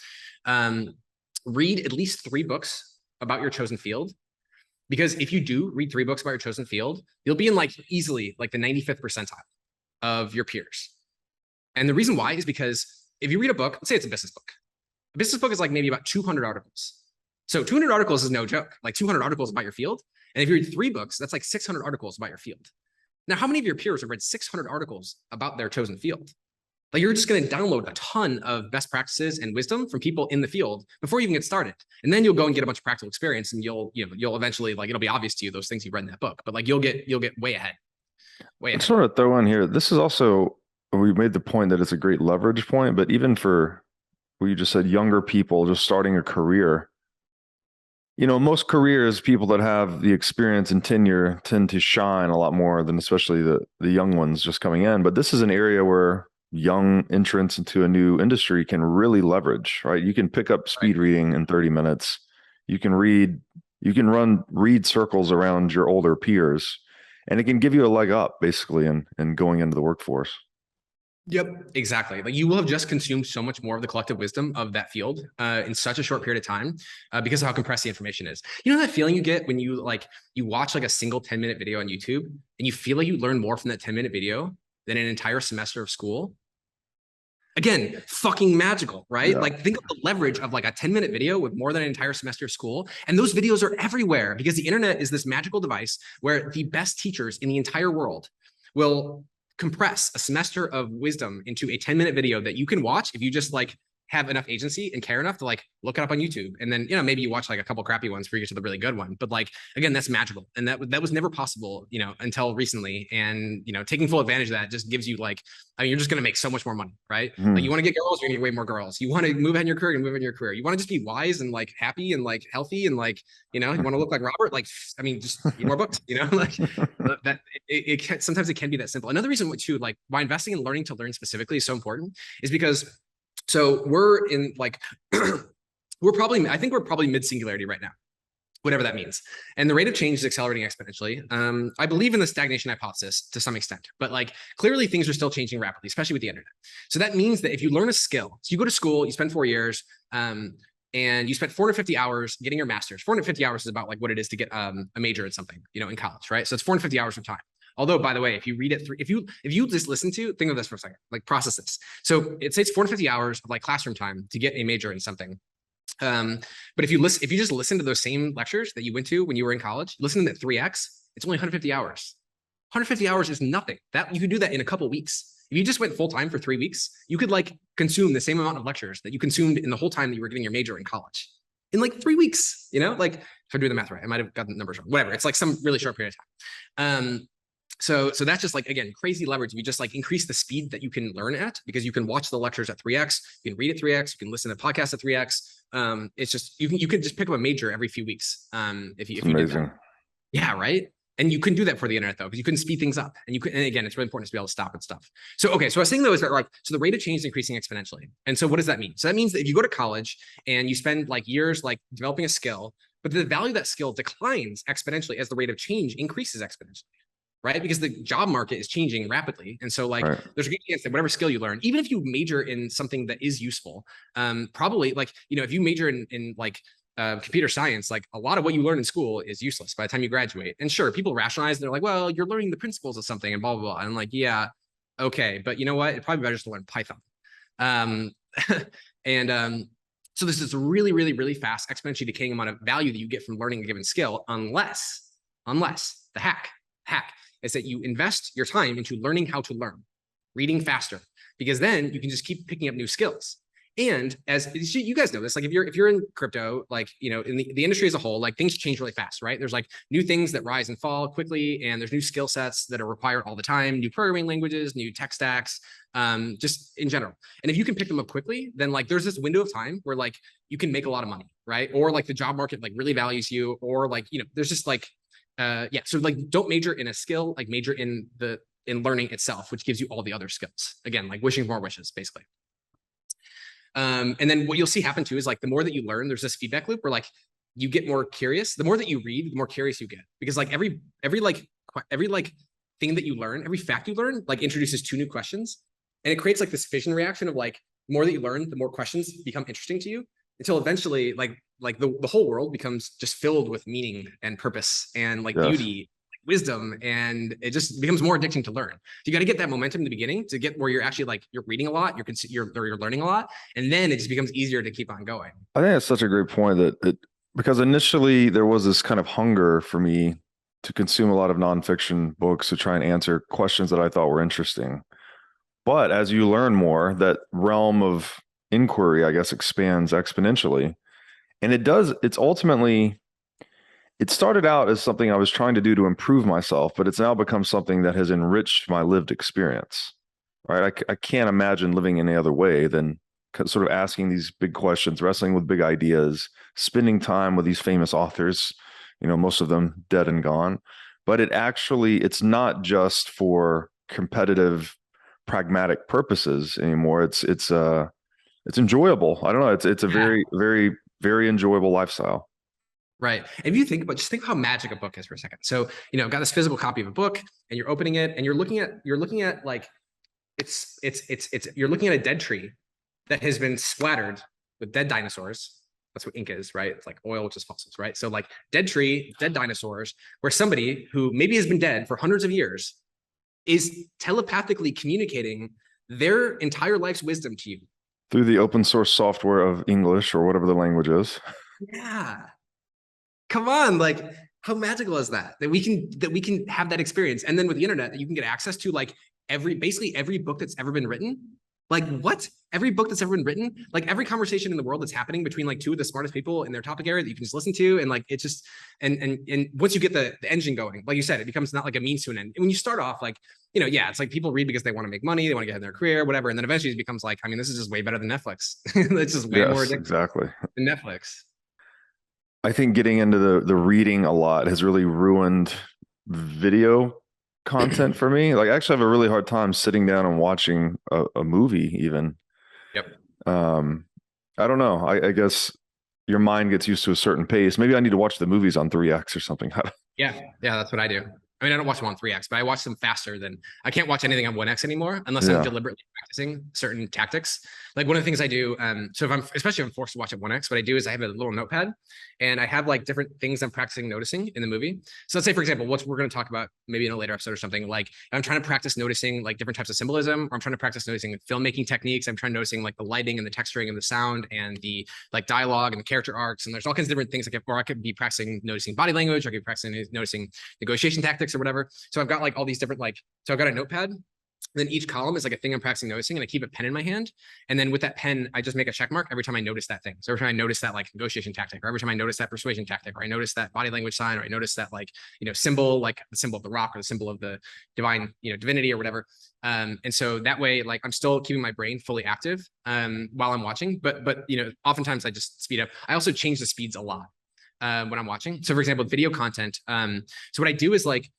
read at least 3 books about your chosen field. Because if you do read 3 books about your chosen field, you'll be in like easily like the 95th percentile of your peers. And the reason why is because if you read a book, let's say it's a business book is like maybe about 200 articles. So 200 articles is no joke, like 200 articles about your field. And if you read 3 books, that's like 600 articles about your field. Now, how many of your peers have read 600 articles about their chosen field? Like you're just going to download a ton of best practices and wisdom from people in the field before you even get started. And then you'll go and get a bunch of practical experience, and you'll eventually, like, it'll be obvious to you those things you read in that book, but like you'll get way ahead. I just want to throw in here, this is also, we made the point that it's a great leverage point, but even for what you just said, younger people just starting a career, you know, most careers, people that have the experience and tenure tend to shine a lot more than especially the young ones just coming in. But this is an area where young entrants into a new industry can really leverage, right? You can pick up speed reading in 30 minutes. You can read circles around your older peers, and it can give you a leg up basically in going into the workforce. Yep, exactly. Like you will have just consumed so much more of the collective wisdom of that field in such a short period of time because of how compressed the information is. You know that feeling you get when you watch like a single 10-minute video on YouTube and you feel like you learn more from that 10-minute video than an entire semester of school? Again, fucking magical, right? Yeah. Like think of the leverage of like a 10-minute video with more than an entire semester of school. And those videos are everywhere because the internet is this magical device where the best teachers in the entire world will compress a semester of wisdom into a 10-minute video that you can watch if you just like have enough agency and care enough to like look it up on YouTube. And then, you know, maybe you watch like a couple crappy ones before you get to the really good one. But like, again, that's magical. And that was never possible, you know, until recently. And, you know, taking full advantage of that just gives you like, I mean, you're just going to make so much more money, right? Like you want to get girls, you're going to get way more girls. You want to move ahead in your career, move in your career. You want to just be wise and like happy and like healthy and like, you know, you want to look like Robert, like, I mean, just read more books, you know, like that it can, sometimes it can be that simple. Another reason too, like why investing in learning to learn specifically is so important is because so we're in like, I think we're probably mid-singularity right now, whatever that means. And the rate of change is accelerating exponentially. I believe in the stagnation hypothesis to some extent, but like clearly things are still changing rapidly, especially with the internet. So that means that if you learn a skill, so you go to school, you spend 4 years, and you spent 450 hours getting your master's. 450 hours is about like what it is to get a major in something, you know, in college, right? So it's 450 hours of time. Although, by the way, if you read it through, if you just listen to, think of this for a second, like process this. So it takes 450 hours of like classroom time to get a major in something. But if you just listen to those same lectures that you went to when you were in college, listen to that 3x, it's only 150 hours. 150 hours is nothing. That you could do that in a couple of weeks. If you just went full time for 3 weeks, you could like consume the same amount of lectures that you consumed in the whole time that you were getting your major in college in like 3 weeks. You know, like if I do the math right, I might have gotten the numbers wrong. Whatever. It's like some really short period of time. So that's just like, again, crazy leverage. You just like increase the speed that you can learn at because you can watch the lectures at 3x, you can read at 3x, you can listen to podcasts at 3x. It's just, you can just pick up a major every few weeks. If you did that. Yeah, right. And you couldn't do that for the internet though, because you couldn't speed things up. And again, it's really important to be able to stop and stuff. So, okay. So I was saying though, is that like, so the rate of change is increasing exponentially. And so what does that mean? So that means that if you go to college and you spend like years, like developing a skill, but the value of that skill declines exponentially as the rate of change increases exponentially. Right? Because the job market is changing rapidly. And so like, there's a good chance that whatever skill you learn, even if you major in something that is useful, probably like, you know, if you major in like, computer science, like a lot of what you learn in school is useless by the time you graduate. And sure, people rationalize, they're like, well, you're learning the principles of something and blah, blah, blah. And I'm like, yeah, okay. But you know what? It's probably better just to learn Python. So this is a really, really, really fast, exponentially decaying amount of value that you get from learning a given skill, unless the hack is that you invest your time into learning how to learn, reading faster, because then you can just keep picking up new skills. And as you guys know this, like if you're in crypto, like, you know, in the industry as a whole, like things change really fast, right? There's like new things that rise and fall quickly, and there's new skill sets that are required all the time, new programming languages, new tech stacks, just in general. And if you can pick them up quickly, then like there's this window of time where like you can make a lot of money, right? Or like the job market like really values you, or like, you know, there's just like, yeah. So like don't major in a skill, like major in learning itself, which gives you all the other skills. Again, like wishing for more wishes, basically. And then what you'll see happen too is like the more that you learn, there's this feedback loop where like you get more curious. The more that you read, the more curious you get, because like every thing that you learn, every fact you learn, like introduces 2 new questions, and it creates like this fission reaction of like the more that you learn, the more questions become interesting to you, until eventually like the whole world becomes just filled with meaning and purpose and like beauty, wisdom, and it just becomes more addicting to learn. You got to get that momentum in the beginning to get where you're actually like you're reading a lot, you're learning a lot, and then it just becomes easier to keep on going. I think that's such a great point because initially there was this kind of hunger for me to consume a lot of nonfiction books to try and answer questions that I thought were interesting. But as you learn more, that realm of inquiry, I guess, expands exponentially. And it started out as something I was trying to do to improve myself, but it's now become something that has enriched my lived experience, right? I can't imagine living any other way than sort of asking these big questions, wrestling with big ideas, spending time with these famous authors, you know, most of them dead and gone. But it's not just for competitive, pragmatic purposes anymore. It's enjoyable. I don't know. It's a very, very, very enjoyable lifestyle. Right. If you think about, just think how magic a book is for a second. So, you know, I've got this physical copy of a book, and you're opening it, and you're looking at like, you're looking at a dead tree that has been splattered with dead dinosaurs. That's what ink is, right? It's like oil, which is fossils, right? So like dead tree, dead dinosaurs, where somebody who maybe has been dead for hundreds of years is telepathically communicating their entire life's wisdom to you. Through the open source software of English or whatever the language is. Yeah. Come on, like how magical is that? That we can have that experience. And then with the internet, that you can get access to like basically every book that's ever been written. Like what? Every book that's ever been written, like every conversation in the world that's happening between like 2 of the smartest people in their topic area that you can just listen to. And like, it's just, and once you get the engine going, like you said, it becomes not like a means to an end. And when you start off, like, you know, yeah, it's like people read because they want to make money, they want to get ahead in their career, whatever. And then eventually it becomes like, I mean, this is just way better than Netflix. It's just way more addictive exactly than Netflix. I think getting into the reading a lot has really ruined video content for me. Like I actually have a really hard time sitting down and watching a movie even. Yep. I don't know. I guess your mind gets used to a certain pace. Maybe I need to watch the movies on 3x or something. Yeah, that's what I do. I mean, I don't watch them on 3x, but I watch them faster than I can't watch anything on 1x anymore unless I'm deliberately practicing certain tactics. Like one of the things I do, so especially if I'm forced to watch at 1x, what I do is I have a little notepad and I have like different things I'm practicing noticing in the movie. So let's say, for example, what we're going to talk about maybe in a later episode or something, like I'm trying to practice noticing like different types of symbolism, or I'm trying to practice noticing filmmaking techniques. I'm trying to noticing like the lighting and the texturing and the sound and the like dialogue and the character arcs. And there's all kinds of different things I could be practicing noticing body language, or I could be practicing noticing negotiation tactics or whatever. So I've got like all these different so I've got a notepad. Then each column is like a thing I'm practicing noticing, and I keep a pen in my hand. And then with that pen, I just make a check mark every time I notice that thing. So every time I notice that like negotiation tactic, or every time I notice that persuasion tactic, or I notice that body language sign, or I notice that like, you know, symbol, like the symbol of the rock or the symbol of the divine, you know, divinity or whatever. And so that way, like I'm still keeping my brain fully active while I'm watching. But you know, oftentimes I just speed up. I also change the speeds a lot when I'm watching. So for example, video content. So what I do is like,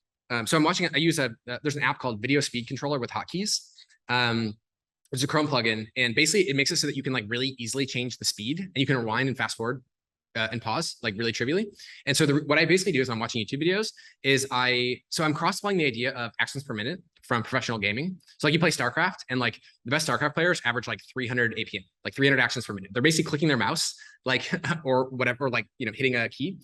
so I'm watching, I use there's an app called Video Speed Controller with hotkeys. There's a Chrome plugin, and basically it makes it so that you can like really easily change the speed, and you can rewind and fast forward and pause like really trivially. And so what I basically do is when I'm watching YouTube videos is I'm cross-applying the idea of actions per minute from professional gaming. So like you play StarCraft, and like the best StarCraft players average like 300 APM, like 300 actions per minute. They're basically clicking their mouse, like, or whatever, like, hitting a key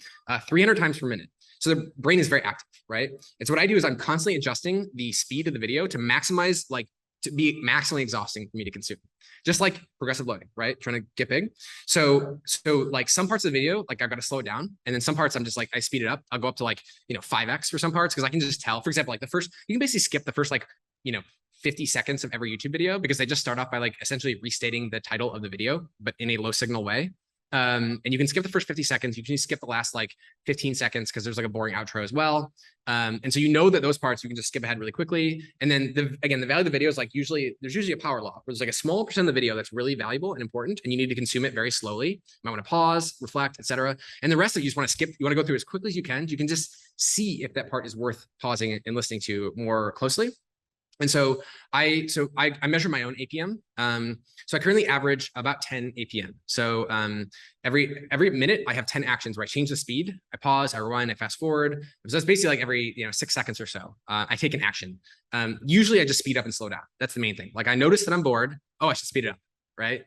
300 times per minute. So the brain is very active, right? And so what I do is I'm constantly adjusting the speed of the video to maximize, like, to be maximally exhausting for me to consume, just like progressive loading, right? Trying to get big. So like some parts of the video, like I've got to slow it down. And then some parts I'm just like, I speed it up. I'll go up to like, 5X for some parts, because I can just tell, for example, like the first, you can basically skip the first, like, 50 seconds of every YouTube video, because they just start off by like essentially restating the title of the video, but in a low signal way. And you can skip the first 50 seconds. You can skip the last like 15 seconds because there's like a boring outro as well. And so that those parts you can just skip ahead really quickly. And then the value of the video is like there's usually a power law where there's like a small percent of the video that's really valuable and important, and you need to consume it very slowly. You might want to pause, reflect, etc. And the rest of you just want to skip. You want to go through as quickly as you can. You can just see if that part is worth pausing and listening to more closely. And so I measure my own APM. So I currently average about 10 APM. So every minute I have 10 actions where I change the speed, I pause, I rewind, I fast forward. So that's basically like every 6 seconds or so, I take an action. Usually I just speed up and slow down. That's the main thing. Like I notice that I'm bored. Oh, I should speed it up, right?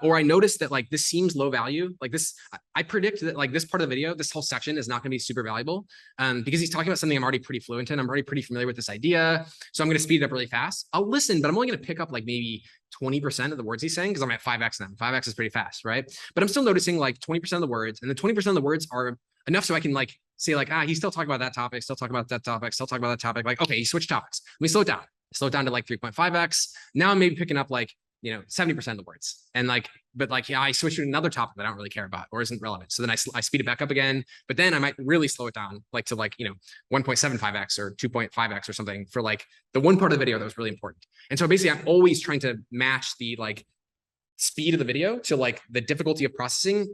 Or I noticed that like this seems low value. Like this, I predict that like this part of the video, this whole section is not going to be super valuable because he's talking about something I'm already pretty fluent in. I'm already pretty familiar with this idea. So I'm going to speed it up really fast. I'll listen, but I'm only going to pick up like maybe 20% of the words he's saying because I'm at 5X now. 5X is pretty fast, right? But I'm still noticing like 20% of the words, and the 20% of the words are enough so I can like say like, he's still talking about that topic, still talking about that topic, still talking about that topic. Like, okay, he switched topics. Let me slow it down. Slow it down to like 3.5X. Now I'm maybe picking up like 70% of the words, and like, but like, I switched to another topic that I don't really care about or isn't relevant. So then I speed it back up again, but then I might really slow it down, like to like, 1.75X or 2.5X or something for like the one part of the video that was really important. And so basically I'm always trying to match the like speed of the video to like the difficulty of processing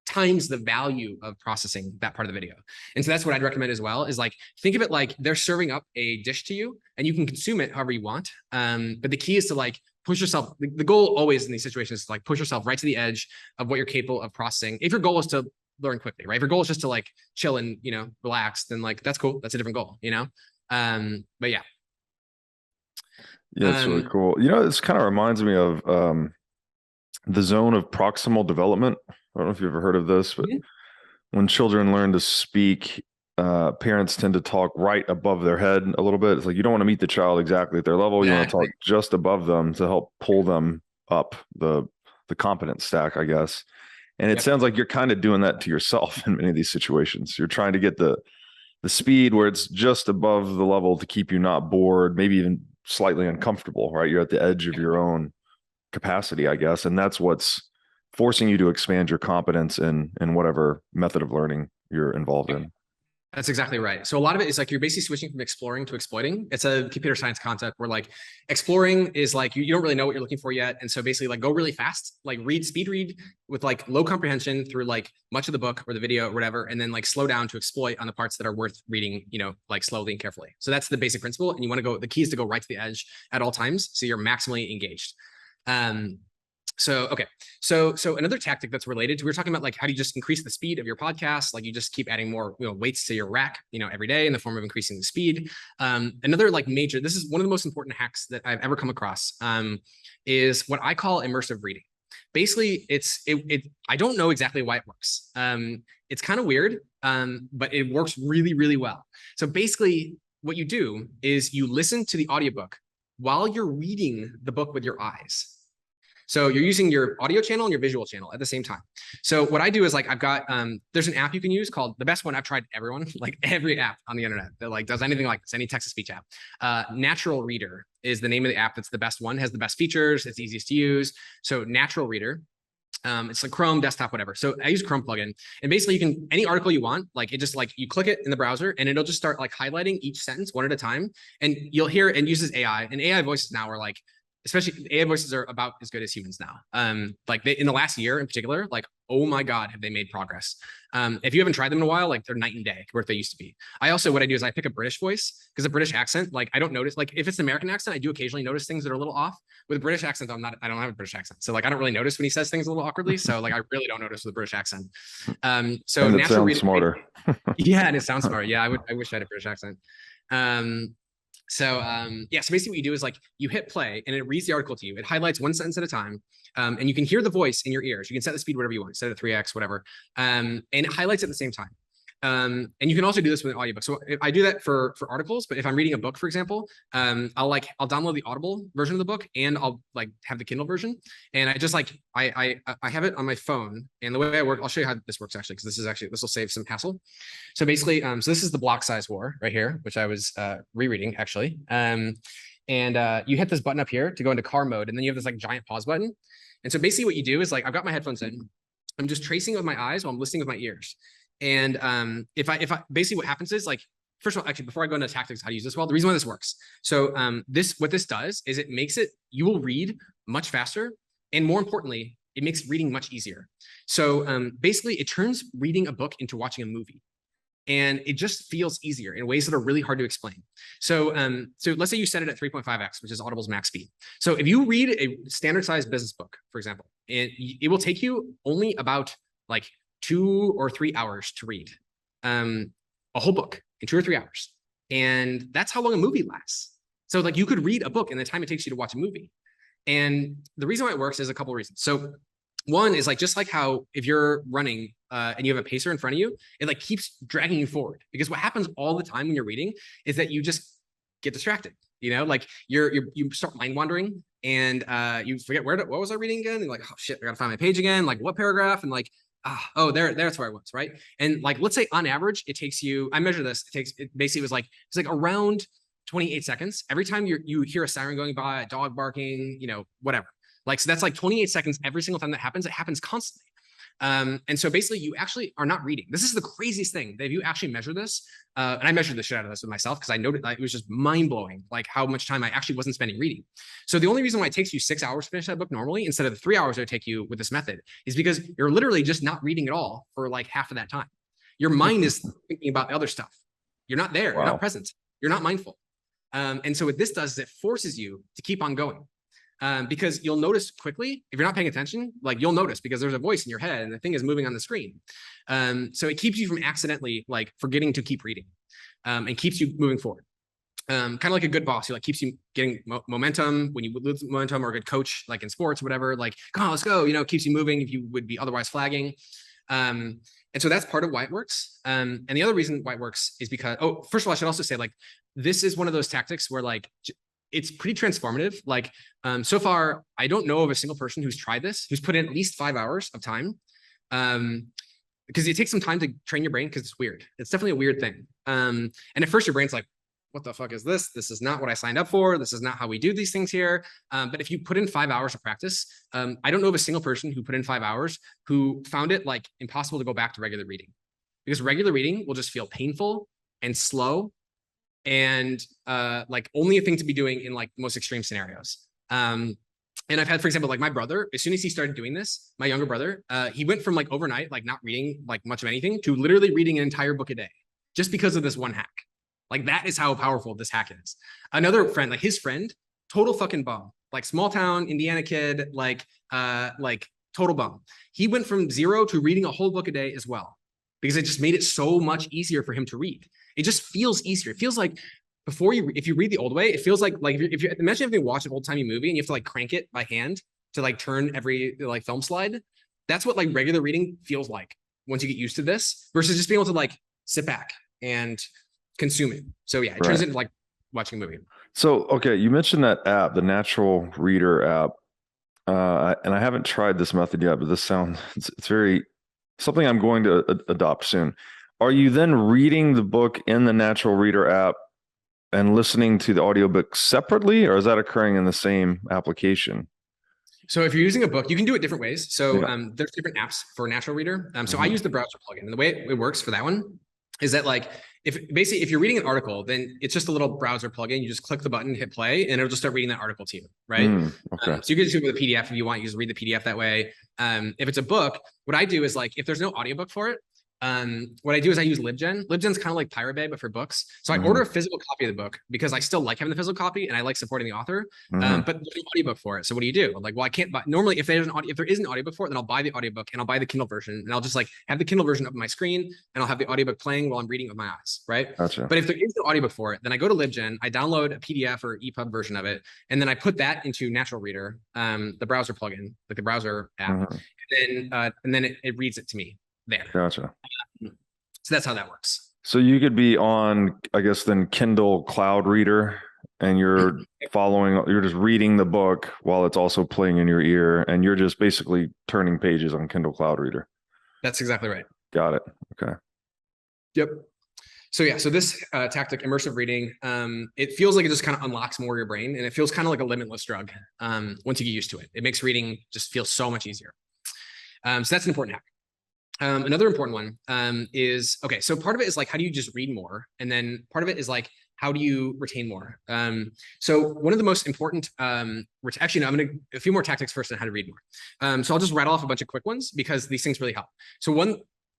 times the value of processing that part of the video. And so that's what I'd recommend as well, is like, think of it like they're serving up a dish to you and you can consume it however you want. But the key is to like push yourself. The goal always in these situations is to like push yourself right to the edge of what you're capable of processing. If your goal is to learn quickly, right? If your goal is just to like chill and, relax, then like, that's cool. That's a different goal, but yeah. Yeah, it's really cool. This kind of reminds me of the zone of proximal development. I don't know if you've ever heard of this, but when children learn to speak, parents tend to talk right above their head a little bit. It's like you don't want to meet the child exactly at their level. You want to talk just above them to help pull them up the competence stack, I guess. And it sounds like you're kind of doing that to yourself in many of these situations. You're trying to get the speed where it's just above the level to keep you not bored, maybe even slightly uncomfortable, right? You're at the edge of your own capacity, I guess. And that's what's forcing you to expand your competence in whatever method of learning you're involved in. That's exactly right. So a lot of it is like you're basically switching from exploring to exploiting. It's a computer science concept where like exploring is like you don't really know what you're looking for yet. And so basically like go really fast, like speed read with like low comprehension through like much of the book or the video or whatever, and then like slow down to exploit on the parts that are worth reading, like slowly and carefully. So that's the basic principle. And you want to go, the key is to go right to the edge at all times. So you're maximally engaged. So another tactic that's related to, we were talking about like, how do you just increase the speed of your podcast? Like you just keep adding more weights to your rack, every day in the form of increasing the speed. Another like major, this is one of the most important hacks that I've ever come across, is what I call immersive reading. Basically I don't know exactly why it works. It's kind of weird, but it works really, really well. So basically what you do is you listen to the audiobook while you're reading the book with your eyes. So you're using your audio channel and your visual channel at the same time. So what I do is like, I've got, there's an app you can use called, the best one I've tried everyone, like every app on the internet that like does anything like this, any text-to-speech app. Natural Reader is the name of the app. That's the best one, has the best features. It's easiest to use. So Natural Reader, it's like Chrome, desktop, whatever. So I use Chrome plugin, and basically you can, any article you want, like it just like, you click it in the browser and it'll just start like highlighting each sentence one at a time. And you'll hear, and uses AI, and AI voices now are like, especially AI voices are about as good as humans now. Like in the last year in particular, like, oh my God, have they made progress. If you haven't tried them in a while, like they're night and day where they used to be. What I do is I pick a British voice, because a British accent, like I don't notice, like if it's an American accent, I do occasionally notice things that are a little off. With a British accent, I don't have a British accent. So like, I don't really notice when he says things a little awkwardly. So like, I really don't notice with a British accent. So Natural Reading, smarter. yeah, and it sounds smart. Yeah, I wish I had a British accent. yeah, so basically what you do is like you hit play and it reads the article to you. It highlights one sentence at a time. And you can hear the voice in your ears. You can set the speed whatever you want, set it to 3x, whatever. And it highlights at the same time. And you can also do this with an audiobook. So I do that for articles, but if I'm reading a book, for example, I'll download the Audible version of the book and I'll like have the Kindle version. And I just like, I have it on my phone. And the way I work, I'll show you how this works actually, because this will save some hassle. So basically, so this is the Block Size War right here, which I was rereading actually. And you hit this button up here to go into car mode. And then you have this like giant pause button. And so basically what you do is like, I've got my headphones in, I'm just tracing it with my eyes while I'm listening with my ears. And if I basically what happens is like, first of all, actually, before I go into tactics, how to use this well, the reason why this works. So what this does is it makes it, you will read much faster. And more importantly, it makes reading much easier. So basically it turns reading a book into watching a movie. And it just feels easier in ways that are really hard to explain. So let's say you set it at 3.5x, which is Audible's max speed. So if you read a standard sized business book, for example, it will take you only about like 2 or 3 hours to read a whole book in 2 or 3 hours. And that's how long a movie lasts. So like you could read a book in the time it takes you to watch a movie. And the reason why it works is a couple of reasons. So one is like, just like how if you're running and you have a pacer in front of you, it like keeps dragging you forward, because what happens all the time when you're reading is that you just get distracted, you know, like you start mind wandering and you forget what was I reading again? And like, oh shit, I gotta find my page again. Like what paragraph? And like, that's where I was, right? And like, let's say on average, it takes you, I measure this, it basically was like, it's like around 28 seconds. Every time you hear a siren going by, a dog barking, you know, whatever. Like, so that's like 28 seconds every single time that happens. It happens constantly. And so basically you actually are not reading. This is the craziest thing that if you actually measure this, and I measured the shit out of this with myself because I noted like, it was just mind blowing, like how much time I actually wasn't spending reading. So the only reason why it takes you 6 hours to finish that book normally, instead of the 3 hours it would take you with this method, is because you're literally just not reading at all for like half of that time. Your mind is thinking about the other stuff. You're not there. Wow. You're not present. You're not mindful. And so what this does is it forces you to keep on going. Because you'll notice quickly, if you're not paying attention, like you'll notice because there's a voice in your head and the thing is moving on the screen. So it keeps you from accidentally like forgetting to keep reading, and keeps you moving forward. Kind of like a good boss who like keeps you getting momentum when you lose momentum, or a good coach, like in sports, or whatever, like, come on, let's go, you know, keeps you moving if you would be otherwise flagging. And so that's part of why it works. And the other reason why it works is because, first of all, I should also say like, this is one of those tactics where like, it's pretty transformative. Like, so far, I don't know of a single person who's tried this, who's put in at least 5 hours of time. Because it takes some time to train your brain, because it's weird. It's definitely a weird thing. And at first your brain's like, what the fuck is this? This is not what I signed up for. This is not how we do these things here. But if you put in 5 hours of practice, I don't know of a single person who put in 5 hours who found it like impossible to go back to regular reading, because regular reading will just feel painful and slow and like only a thing to be doing in like the most extreme scenarios. And I've had, for example, like my brother, as soon as he started doing this, my younger brother, he went from like overnight, like not reading like much of anything, to literally reading an entire book a day, just because of this one hack. Like that is how powerful this hack is. Another friend, like his friend, total fucking bum, like small town Indiana kid, like total bum. He went from 0 to reading a whole book a day as well, because it just made it so much easier for him to read. It just feels easier. It feels like before if you read the old way, it feels like if you imagine if you watch an old timey movie and you have to like crank it by hand to like turn every like film slide. That's what like regular reading feels like once you get used to this, versus just being able to like sit back and consume it. So yeah, it turns into like watching a movie. So, okay, you mentioned that app, the Natural Reader app. And I haven't tried this method yet, but this sounds, it's very, something I'm going to adopt soon. Are you then reading the book in the Natural Reader app and listening to the audiobook separately, or is that occurring in the same application? So if you're using a book, you can do it different ways. So there's different apps for Natural Reader. So I use the browser plugin, and the way it works for that one is that like, if you're reading an article, then it's just a little browser plugin. You just click the button, hit play, and it'll just start reading that article to you, right? Okay. So you can just do it with a PDF if you want. You just read the PDF that way. If it's a book, what I do is like, if there's no audiobook for it, what I do is I use Libgen. Libgen's kind of like Pirate Bay, but for books. So I order a physical copy of the book because I still like having the physical copy and I like supporting the author. But there's an audiobook for it. So what do you do? I'm like, well, I can't buy. Normally, if there is an audiobook for it, then I'll buy the audiobook and I'll buy the Kindle version and I'll just like have the Kindle version up on my screen and I'll have the audiobook playing while I'm reading with my eyes, right? Gotcha. But if there is no audiobook for it, then I go to Libgen, I download a PDF or EPUB version of it, and then I put that into Natural Reader, the browser plugin, like the browser app, and then it reads it to me there. Gotcha. So that's how that works. So you could be on, I guess, then Kindle Cloud Reader, and you're you're just reading the book while it's also playing in your ear, and you're just basically turning pages on Kindle Cloud Reader. That's exactly right. Got it. Okay. Yep. So yeah, so this tactic, immersive reading, it feels like it just kind of unlocks more of your brain, and it feels kind of like a limitless drug once you get used to it. It makes reading just feel so much easier. So that's an important hack. Another important one is, okay, so part of it is like, how do you just read more? And then part of it is like, how do you retain more? So one of the most important, actually, no, I'm going to a few more tactics first on how to read more. So I'll just rattle off a bunch of quick ones because these things really help. So one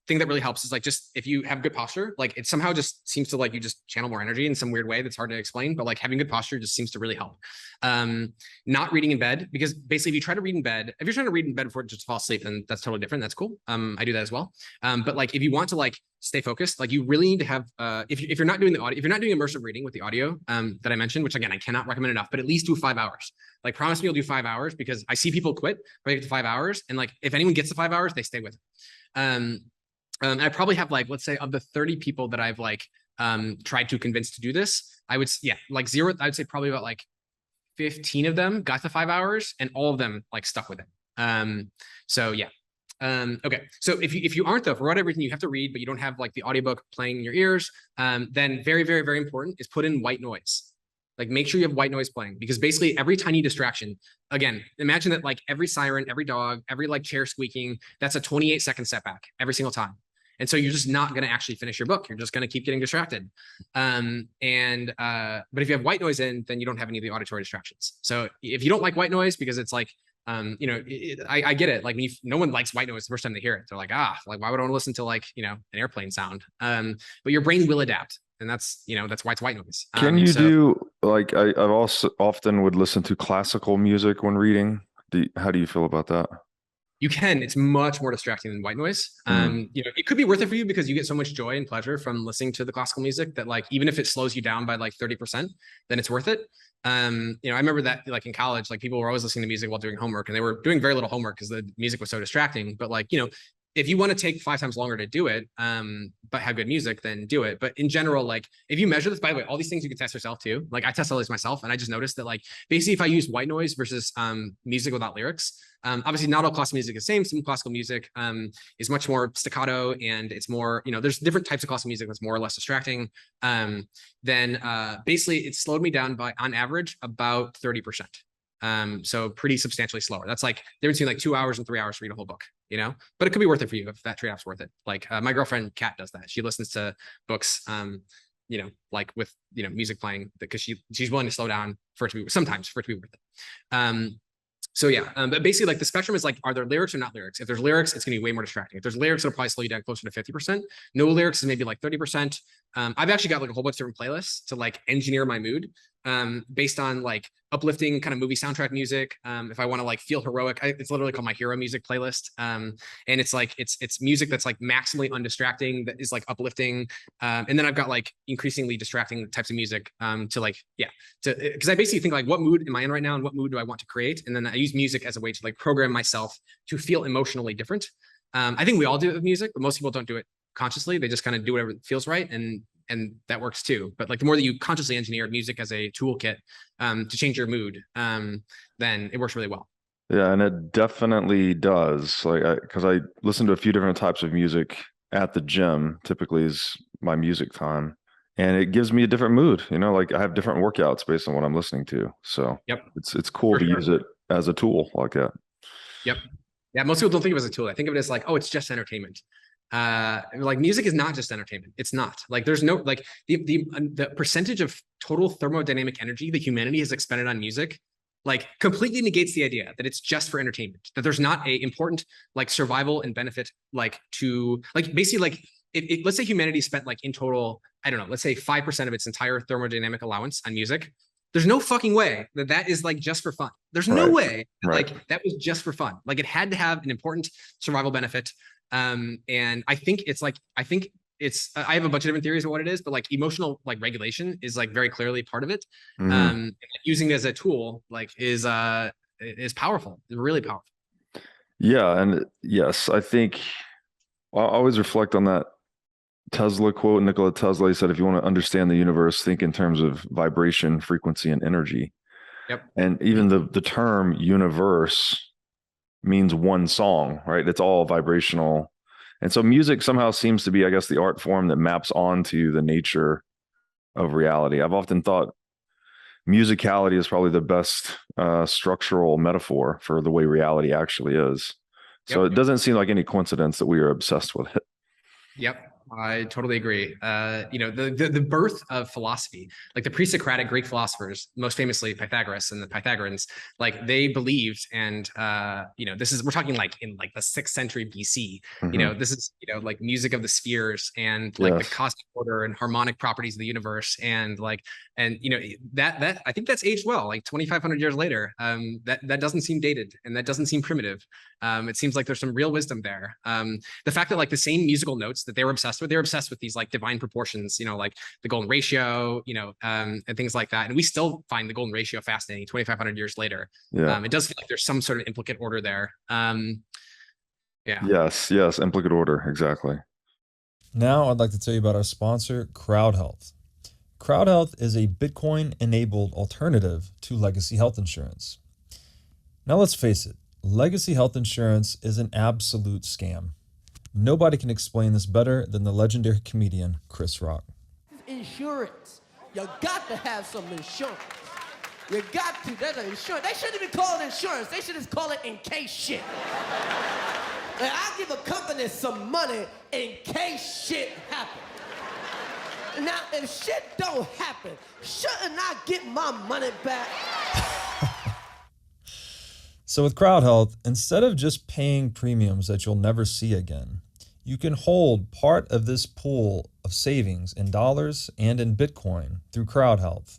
thing that really helps is like, just if you have good posture, like it somehow just seems to like, you just channel more energy in some weird way that's hard to explain, but like having good posture just seems to really help. Not reading in bed, because basically if you try to read in bed, if you're trying to read in bed before just fall asleep, then that's totally different. That's cool. I do that as well. But like, if you want to like stay focused, like you really need to have, if you're not doing the audio, if you're not doing immersive reading with the audio that I mentioned, which again, I cannot recommend enough, but at least do 5 hours. Like promise me you'll do 5 hours, because I see people quit when they get to 5 hours. And like, if anyone gets to 5 hours, they stay with it. I probably have like, let's say of the 30 people that I've like tried to convince to do this, I would, like zero, I would say probably about like 15 of them got to 5 hours and all of them like stuck with it. So yeah. Okay. So if you aren't though, for whatever reason you have to read, but you don't have like the audiobook playing in your ears, then very, very, very important is put in white noise. Like make sure you have white noise playing, because basically every tiny distraction, again, imagine that like every siren, every dog, every like chair squeaking, that's a 28-second setback every single time. And so you're just not going to actually finish your book. You're just going to keep getting distracted. But if you have white noise in, then you don't have any of the auditory distractions. So if you don't like white noise, because it's like, I get it. Like no one likes white noise the first time they hear it. They're like, like, why would I want to listen to like, an airplane sound? But your brain will adapt. And that's why it's white noise. Can you do like, I've also often would listen to classical music when reading. How do you feel about that? You can. It's much more distracting than white noise. It could be worth it for you because you get so much joy and pleasure from listening to the classical music that like, even if it slows you down by like 30%, then it's worth it. I remember that like in college, like people were always listening to music while doing homework, and they were doing very little homework because the music was so distracting. But like, if you want to take 5 times longer to do it, but have good music, then do it. But in general, like if you measure this, by the way, all these things you can test yourself too. Like I test all these myself, and I just noticed that like basically if I use white noise versus music without lyrics, obviously not all classical music is the same. Some classical music is much more staccato, and it's more, there's different types of classical music that's more or less distracting. Then basically it slowed me down by on average about 30%. So pretty substantially slower. That's like they're between like 2 hours and 3 hours to read a whole book, but it could be worth it for you if that trade-off's worth it. Like my girlfriend Kat does that. She listens to books, like with, music playing, because she's willing to slow down for it to be worth it. So yeah, but basically like the spectrum is like, are there lyrics or not lyrics? If there's lyrics, it's gonna be way more distracting. If there's lyrics, it'll probably slow you down closer to 50%. No lyrics is maybe like 30%. I've actually got like a whole bunch of different playlists to like engineer my mood based on like uplifting kind of movie soundtrack music. If I want to like feel heroic, it's literally called my hero music playlist. And it's like, it's music that's like maximally undistracting, that is like uplifting. And then I've got like increasingly distracting types of music because I basically think like, what mood am I in right now? And what mood do I want to create? And then I use music as a way to like program myself to feel emotionally different. I think we all do it with music, but most people don't do it consciously. They just kind of do whatever feels right. And that works too. But like the more that you consciously engineer music as a toolkit to change your mood, then it works really well. Yeah, and it definitely does. Like, because I listen to a few different types of music at the gym, typically is my music time, and it gives me a different mood. Like I have different workouts based on what I'm listening to. So yep, it's cool to use it as a tool like that. Yep. Yeah, most people don't think of it as a tool. I think of it as like, oh, it's just entertainment. Like music is not just entertainment. It's not like there's no like the percentage of total thermodynamic energy that humanity has expended on music, like completely negates the idea that it's just for entertainment, that there's not a important like survival and benefit, like to like basically like let's say humanity spent like in total, I don't know, let's say 5% of its entire thermodynamic allowance on music. There's no fucking way that that is like just for fun. There's no way that, like that was just for fun. Like it had to have an important survival benefit. And I think it's I have a bunch of different theories of what it is, but like emotional like regulation is like very clearly part of it. Using it as a tool like is powerful, really powerful. Yeah, and yes, I think I always reflect on that Tesla quote. Nikola Tesla, he said, if you want to understand the universe, think in terms of vibration, frequency, and energy. Yep. And even the term universe means one song, right? It's all vibrational. And so music somehow seems to be, I guess, the art form that maps onto the nature of reality. I've often thought musicality is probably the best structural metaphor for the way reality actually is. So it doesn't seem like any coincidence that we are obsessed with it. Yep. I totally agree. The birth of philosophy, like the pre-Socratic Greek philosophers, most famously Pythagoras and the Pythagoreans, like they believed, and we're talking like in like the 6th century BC. This is like music of the spheres and like the cosmic order and harmonic properties of the universe, and that I think that's aged well. Like 2,500 years later, that doesn't seem dated and that doesn't seem primitive. It seems like there's some real wisdom there. The fact that like the same musical notes that they were obsessed with these like divine proportions, like the golden ratio, and things like that. And we still find the golden ratio fascinating 2,500 years later. It does feel like there's some sort of implicate order there. Yes, implicate order, exactly. Now I'd like to tell you about our sponsor, CrowdHealth. CrowdHealth is a Bitcoin-enabled alternative to legacy health insurance. Now let's face it, legacy health insurance is an absolute scam. Nobody can explain this better than the legendary comedian Chris Rock. Insurance. You got to have some insurance. You got to. There's an insurance. They shouldn't even call it insurance. They should just call it in case shit. Like, I'll give a company some money in case shit happens. Now, if shit don't happen, shouldn't I get my money back? So with CrowdHealth, instead of just paying premiums that you'll never see again, you can hold part of this pool of savings in dollars and in Bitcoin through CrowdHealth.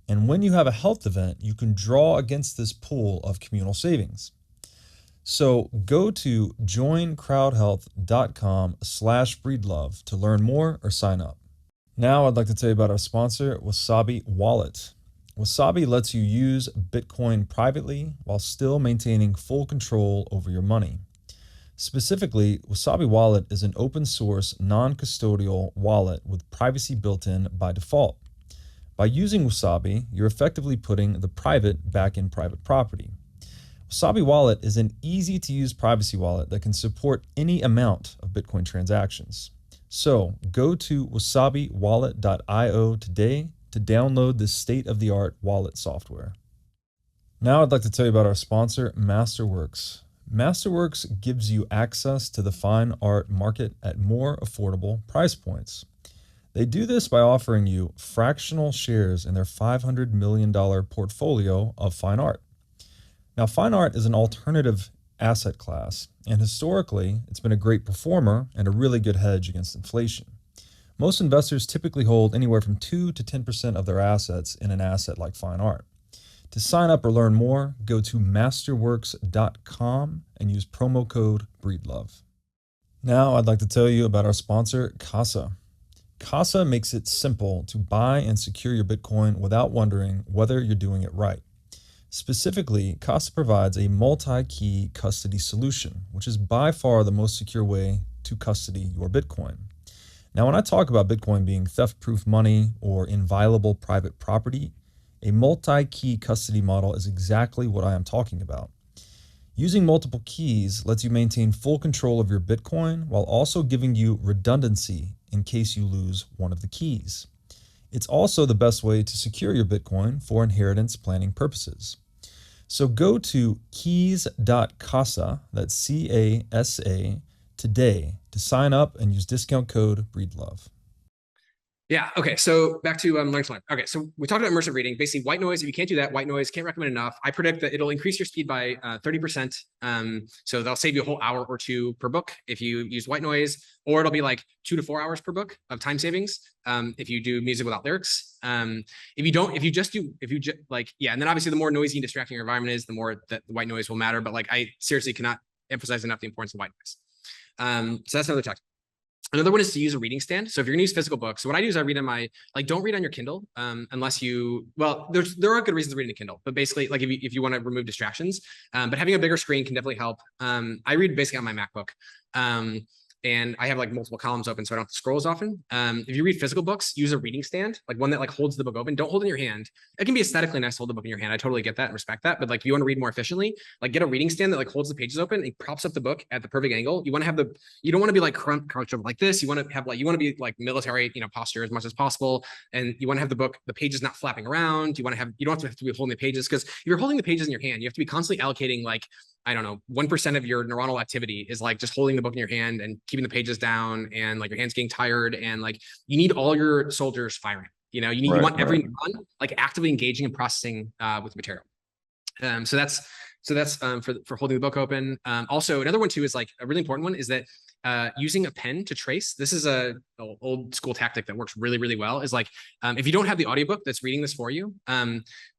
And when you have a health event, you can draw against this pool of communal savings. So go to joincrowdhealth.com/breedlove to learn more or sign up. Now I'd like to tell you about our sponsor, Wasabi Wallet. Wasabi lets you use Bitcoin privately while still maintaining full control over your money. Specifically, Wasabi Wallet is an open source, non-custodial wallet with privacy built in by default. By using Wasabi, you're effectively putting the private back in private property. Wasabi Wallet is an easy-to-use privacy wallet that can support any amount of Bitcoin transactions. So go to wasabiwallet.io today to download this state-of-the-art wallet software. Now I'd like to tell you about our sponsor, Masterworks. Masterworks gives you access to the fine art market at more affordable price points. They do this by offering you fractional shares in their $500 million portfolio of fine art. Now, fine art is an alternative asset class, and historically, it's been a great performer and a really good hedge against inflation. Most investors typically hold anywhere from 2 to 10% of their assets in an asset like fine art. To sign up or learn more, go to masterworks.com and use promo code BREEDLOVE. Now I'd like to tell you about our sponsor, Casa. Casa makes it simple to buy and secure your Bitcoin without wondering whether you're doing it right. Specifically, Casa provides a multi-key custody solution, which is by far the most secure way to custody your Bitcoin. Now, when I talk about Bitcoin being theft-proof money or inviolable private property, a multi-key custody model is exactly what I am talking about. Using multiple keys lets you maintain full control of your Bitcoin while also giving you redundancy in case you lose one of the keys. It's also the best way to secure your Bitcoin for inheritance planning purposes. So go to keys.casa, that's C-A-S-A, today to sign up and use discount code BREEDLOVE. Yeah. Okay. So back to learn to learn. Okay. So we talked about immersive reading. Basically, white noise. If you can't do that, white noise, can't recommend enough. I predict that it'll increase your speed by 30%. So that'll save you a whole hour or two per book if you use white noise, or it'll be like 2 to 4 hours per book of time savings if you do music without lyrics. If you just like, yeah. And then obviously the more noisy and distracting your environment is, the more that the white noise will matter. But like, I seriously cannot emphasize enough the importance of white noise. So that's another tactic. Another one is to use a reading stand. So if you're gonna use physical books, so what I do is I read on my, like, don't read on your Kindle unless you, well, there are good reasons to read in a Kindle, but basically, like, if you want to remove distractions, but having a bigger screen can definitely help. I read basically on my MacBook. And I have like multiple columns open, so I don't have to scroll as often. If you read physical books, use a reading stand, like one that like holds the book open. Don't hold it in your hand. It can be aesthetically nice to hold the book in your hand. I totally get that and respect that. But like, if you want to read more efficiently, like get a reading stand that like holds the pages open and props up the book at the perfect angle. You want to have you don't want to be like crouched over like this. You want to have like, you want to be like military, posture as much as possible. And you want to have the pages not flapping around. You don't have to be holding the pages, because if you're holding the pages in your hand, you have to be constantly allocating like, I don't know, 1% of your neuronal activity is like just holding the book in your hand and keeping the pages down, and like your hands getting tired, and like you need all your soldiers firing. You want every neuron like actively engaging and processing with material. So that's for holding the book open. Also, another one too is like a really important one is that using a pen to trace. This is a old school tactic that works really, really well. Is like if you don't have the audiobook that's reading this for you,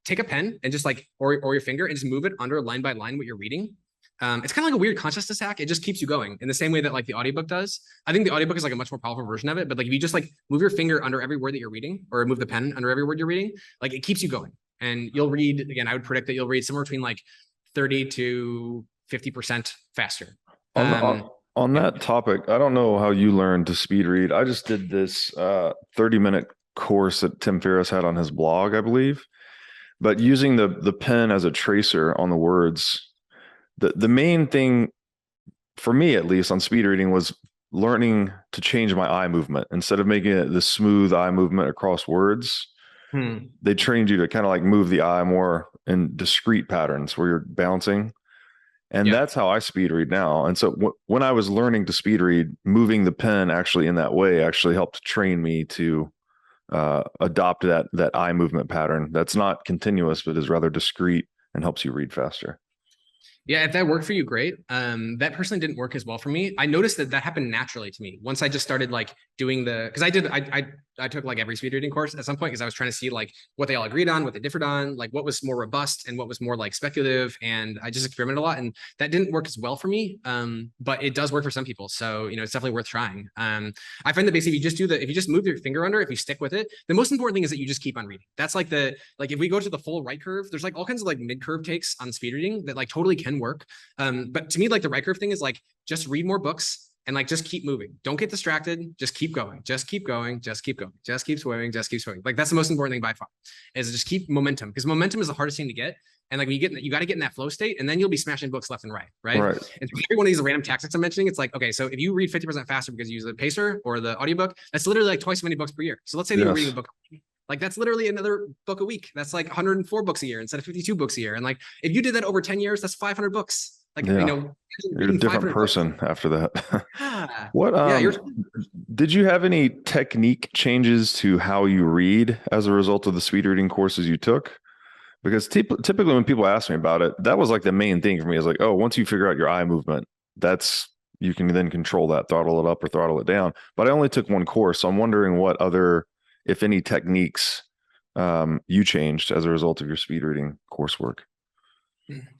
take a pen and just like or your finger and just move it under line by line what you're reading. It's kind of like a weird consciousness hack. It just keeps you going in the same way that like the audiobook does. I think the audiobook is like a much more powerful version of it. But like if you just like move your finger under every word that you're reading, or move the pen under every word you're reading, like it keeps you going. And you'll read, again, I would predict that you'll read somewhere between like 30 to 50% faster. On that topic, I don't know how you learned to speed read. I just did this 30-minute course that Tim Ferriss had on his blog, I believe. But using the pen as a tracer on the words, the main thing for me, at least on speed reading, was learning to change my eye movement. Instead of making it the smooth eye movement across words, they trained you to kind of like move the eye more in discrete patterns where you're bouncing. And that's how I speed read now. And so when I was learning to speed read, moving the pen actually in that way actually helped train me to adopt that eye movement pattern that's not continuous, but is rather discrete and helps you read faster. Yeah, if that worked for you, great. That personally didn't work as well for me. I noticed that happened naturally to me once I just started like doing because I took like every speed reading course at some point, because I was trying to see like what they all agreed on, what they differed on, like what was more robust and what was more like speculative. And I just experimented a lot, and that didn't work as well for me. But it does work for some people. So, it's definitely worth trying. I find that basically if you just move your finger under, if you stick with it, the most important thing is that you just keep on reading. That's like if we go to the full right curve, there's like all kinds of like mid curve takes on speed reading that like totally can work. But to me, like the right curve thing is like, just read more books. And like, just keep moving. Don't get distracted. Just keep going. Just keep going. Just keep going. Just keep swimming. Just keep swimming. Like that's the most important thing by far, is just keep momentum, because momentum is the hardest thing to get. And like when you got to get in that flow state, and then you'll be smashing books left and right. And so every one of these random tactics I'm mentioning, it's like, okay, so if you read 50% faster because you use the pacer or the audiobook, that's literally like twice as many books per year. So let's say that you're reading a book. Like that's literally another book a week. That's like 104 books a year instead of 52 books a year. And like, if you did that over 10 years, that's 500 books. Like, you're a different person after that. What, did you have any technique changes to how you read as a result of the speed reading courses you took? Because typically when people ask me about it, that was like the main thing for me, is like, oh, once you figure out your eye movement, you can then control that, throttle it up or throttle it down. But I only took one course. So I'm wondering what other, if any, techniques you changed as a result of your speed reading coursework.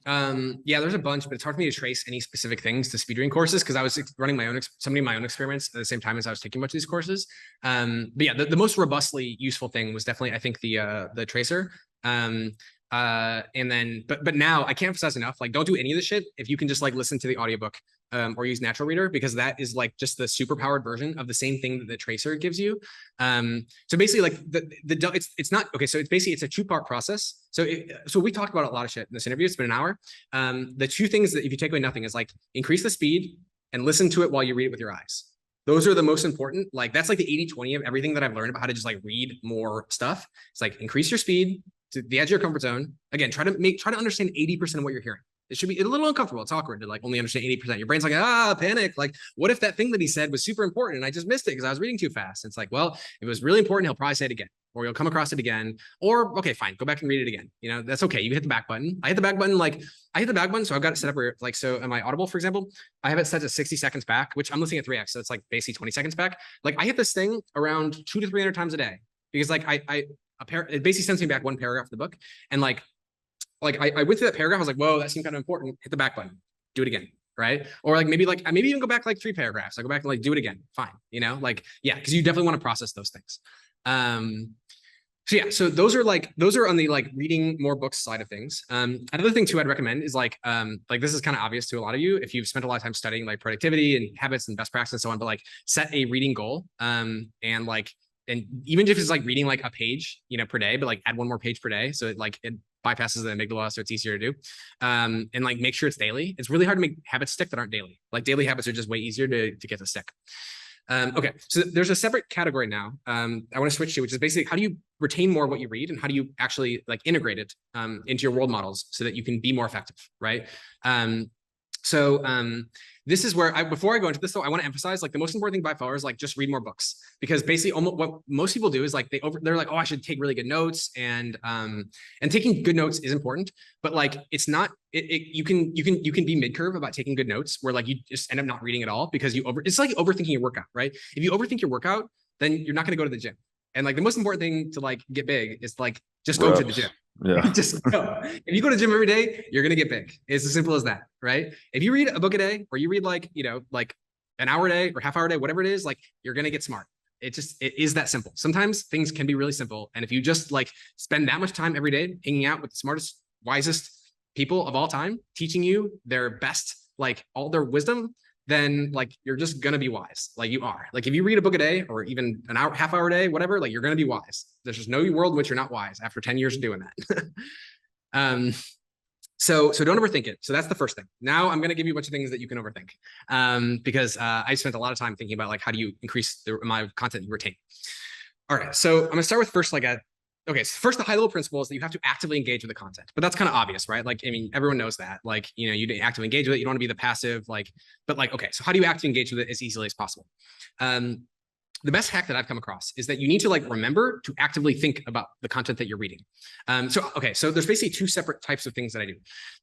Yeah, there's a bunch, but it's hard for me to trace any specific things to speed reading courses, because I was running so many of my own experiments at the same time as I was taking much of these courses. But yeah, the most robustly useful thing was definitely, I think, the tracer. And then, but now I can't emphasize enough, like, don't do any of this shit if you can just like listen to the audiobook or use Natural Reader, because that is like just the super powered version of the same thing that the tracer gives you. So basically, like it's not okay. So it's a 2-part process. So we talked about a lot of shit in this interview. It's been an hour. The two things that if you take away nothing is like increase the speed and listen to it while you read it with your eyes. Those are the most important. Like that's like the 80-20 of everything that I've learned about how to just like read more stuff. It's like increase your speed to the edge of your comfort zone. Again, try to understand 80% of what you're hearing. It should be a little uncomfortable. It's awkward to like only understand 80%. Your brain's like, panic. Like, what if that thing that he said was super important and I just missed it because I was reading too fast? And it's like, well, if it was really important, he'll probably say it again, or you'll come across it again, or okay, fine, go back and read it again. You know, that's okay. You hit the back button. I hit the back button. So I've got it set up where, like, so in my Audible, for example, I have it set to 60 seconds back, which I'm listening at 3x. So it's like basically 20 seconds back. Like I hit this thing around 200 to 300 times a day because like it basically sends me back one paragraph of the book. And like I went through that paragraph. I was like, whoa, that seemed kind of important. Hit the back button, do it again. Right. Or like maybe even go back like 3 paragraphs. I go back and like do it again. Fine. You know, like, yeah, because you definitely want to process those things. So yeah, so those are on the like reading more books side of things. Another thing too I'd recommend is like this is kind of obvious to a lot of you if you've spent a lot of time studying like productivity and habits and best practice and so on, but like set a reading goal. And even if it's like reading like a page, you know, per day, but like add 1 more page per day. So it bypasses the amygdala, so it's easier to do. And like make sure it's daily. It's really hard to make habits stick that aren't daily. Like daily habits are just way easier to get to stick. Okay, so there's a separate category now I want to switch to, which is basically how do you retain more of what you read and how do you actually like integrate it into your world models so that you can be more effective, right? This is where before I go into this though, I want to emphasize like the most important thing by far is like just read more books, because basically almost what most people do is like they're like, oh, I should take really good notes, and taking good notes is important, but like it's not you can be mid-curve about taking good notes where like you just end up not reading at all because it's like overthinking your workout, right? If you overthink your workout, then you're not going to go to the gym. And like the most important thing to like get big is like just go to the gym. Yeah. Just go. If you go to the gym every day, you're gonna get big. It's as simple as that, right? If you read a book a day, or you read like, you know, like an hour a day or half hour a day, whatever it is, like you're gonna get smart. It is that simple. Sometimes things can be really simple. And if you just like spend that much time every day hanging out with the smartest, wisest people of all time, teaching you their best, like all their wisdom, then like you're just gonna be wise. Like you are. Like if you read a book a day or even an hour, half hour a day, whatever, like you're gonna be wise. There's just no world in which you're not wise after 10 years of doing that. So don't overthink it. So that's the first thing. Now I'm gonna give you a bunch of things that you can overthink, because I spent a lot of time thinking about like how do you increase the amount of content you retain. All right, so I'm gonna start with first okay, so first, the high level principle is that you have to actively engage with the content, but that's kind of obvious, right? Like, I mean, everyone knows that, like, you know, you actively engage with it. You don't want to be the passive, like, but like, okay, so how do you actively engage with it as easily as possible? The best hack that I've come across is that you need to like remember to actively think about the content that you're reading. So there's basically 2 separate types of things that I do.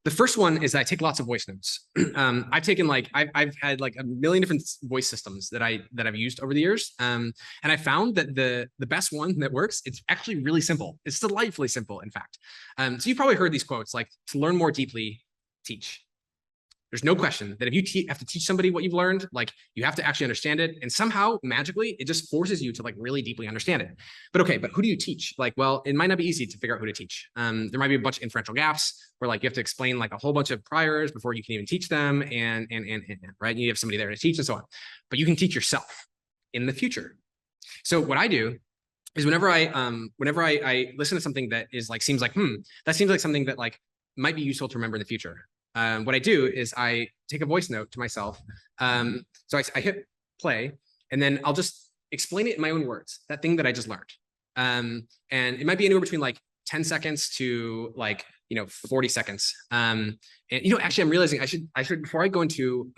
The first one is that I take lots of voice notes. I've had like a million different voice systems that I've used over the years. And I found that the best one that works, it's actually really simple. It's delightfully simple, in fact. So you've probably heard these quotes like, to learn more deeply, teach. There's no question that if you have to teach somebody what you've learned, like you have to actually understand it. And somehow magically, it just forces you to like really deeply understand it. But who do you teach? Like, well, it might not be easy to figure out who to teach. There might be a bunch of inferential gaps where like you have to explain like a whole bunch of priors before you can even teach them, and right. You have somebody there to teach and so on. But you can teach yourself in the future. So what I do is whenever I listen to something that is like seems like something that like might be useful to remember in the future. What I do is I take a voice note to myself. So I hit play, and then I'll just explain it in my own words, that thing that I just learned. And it might be anywhere between like 10 seconds to like, 40 seconds. And, actually I'm realizing I should, before I go into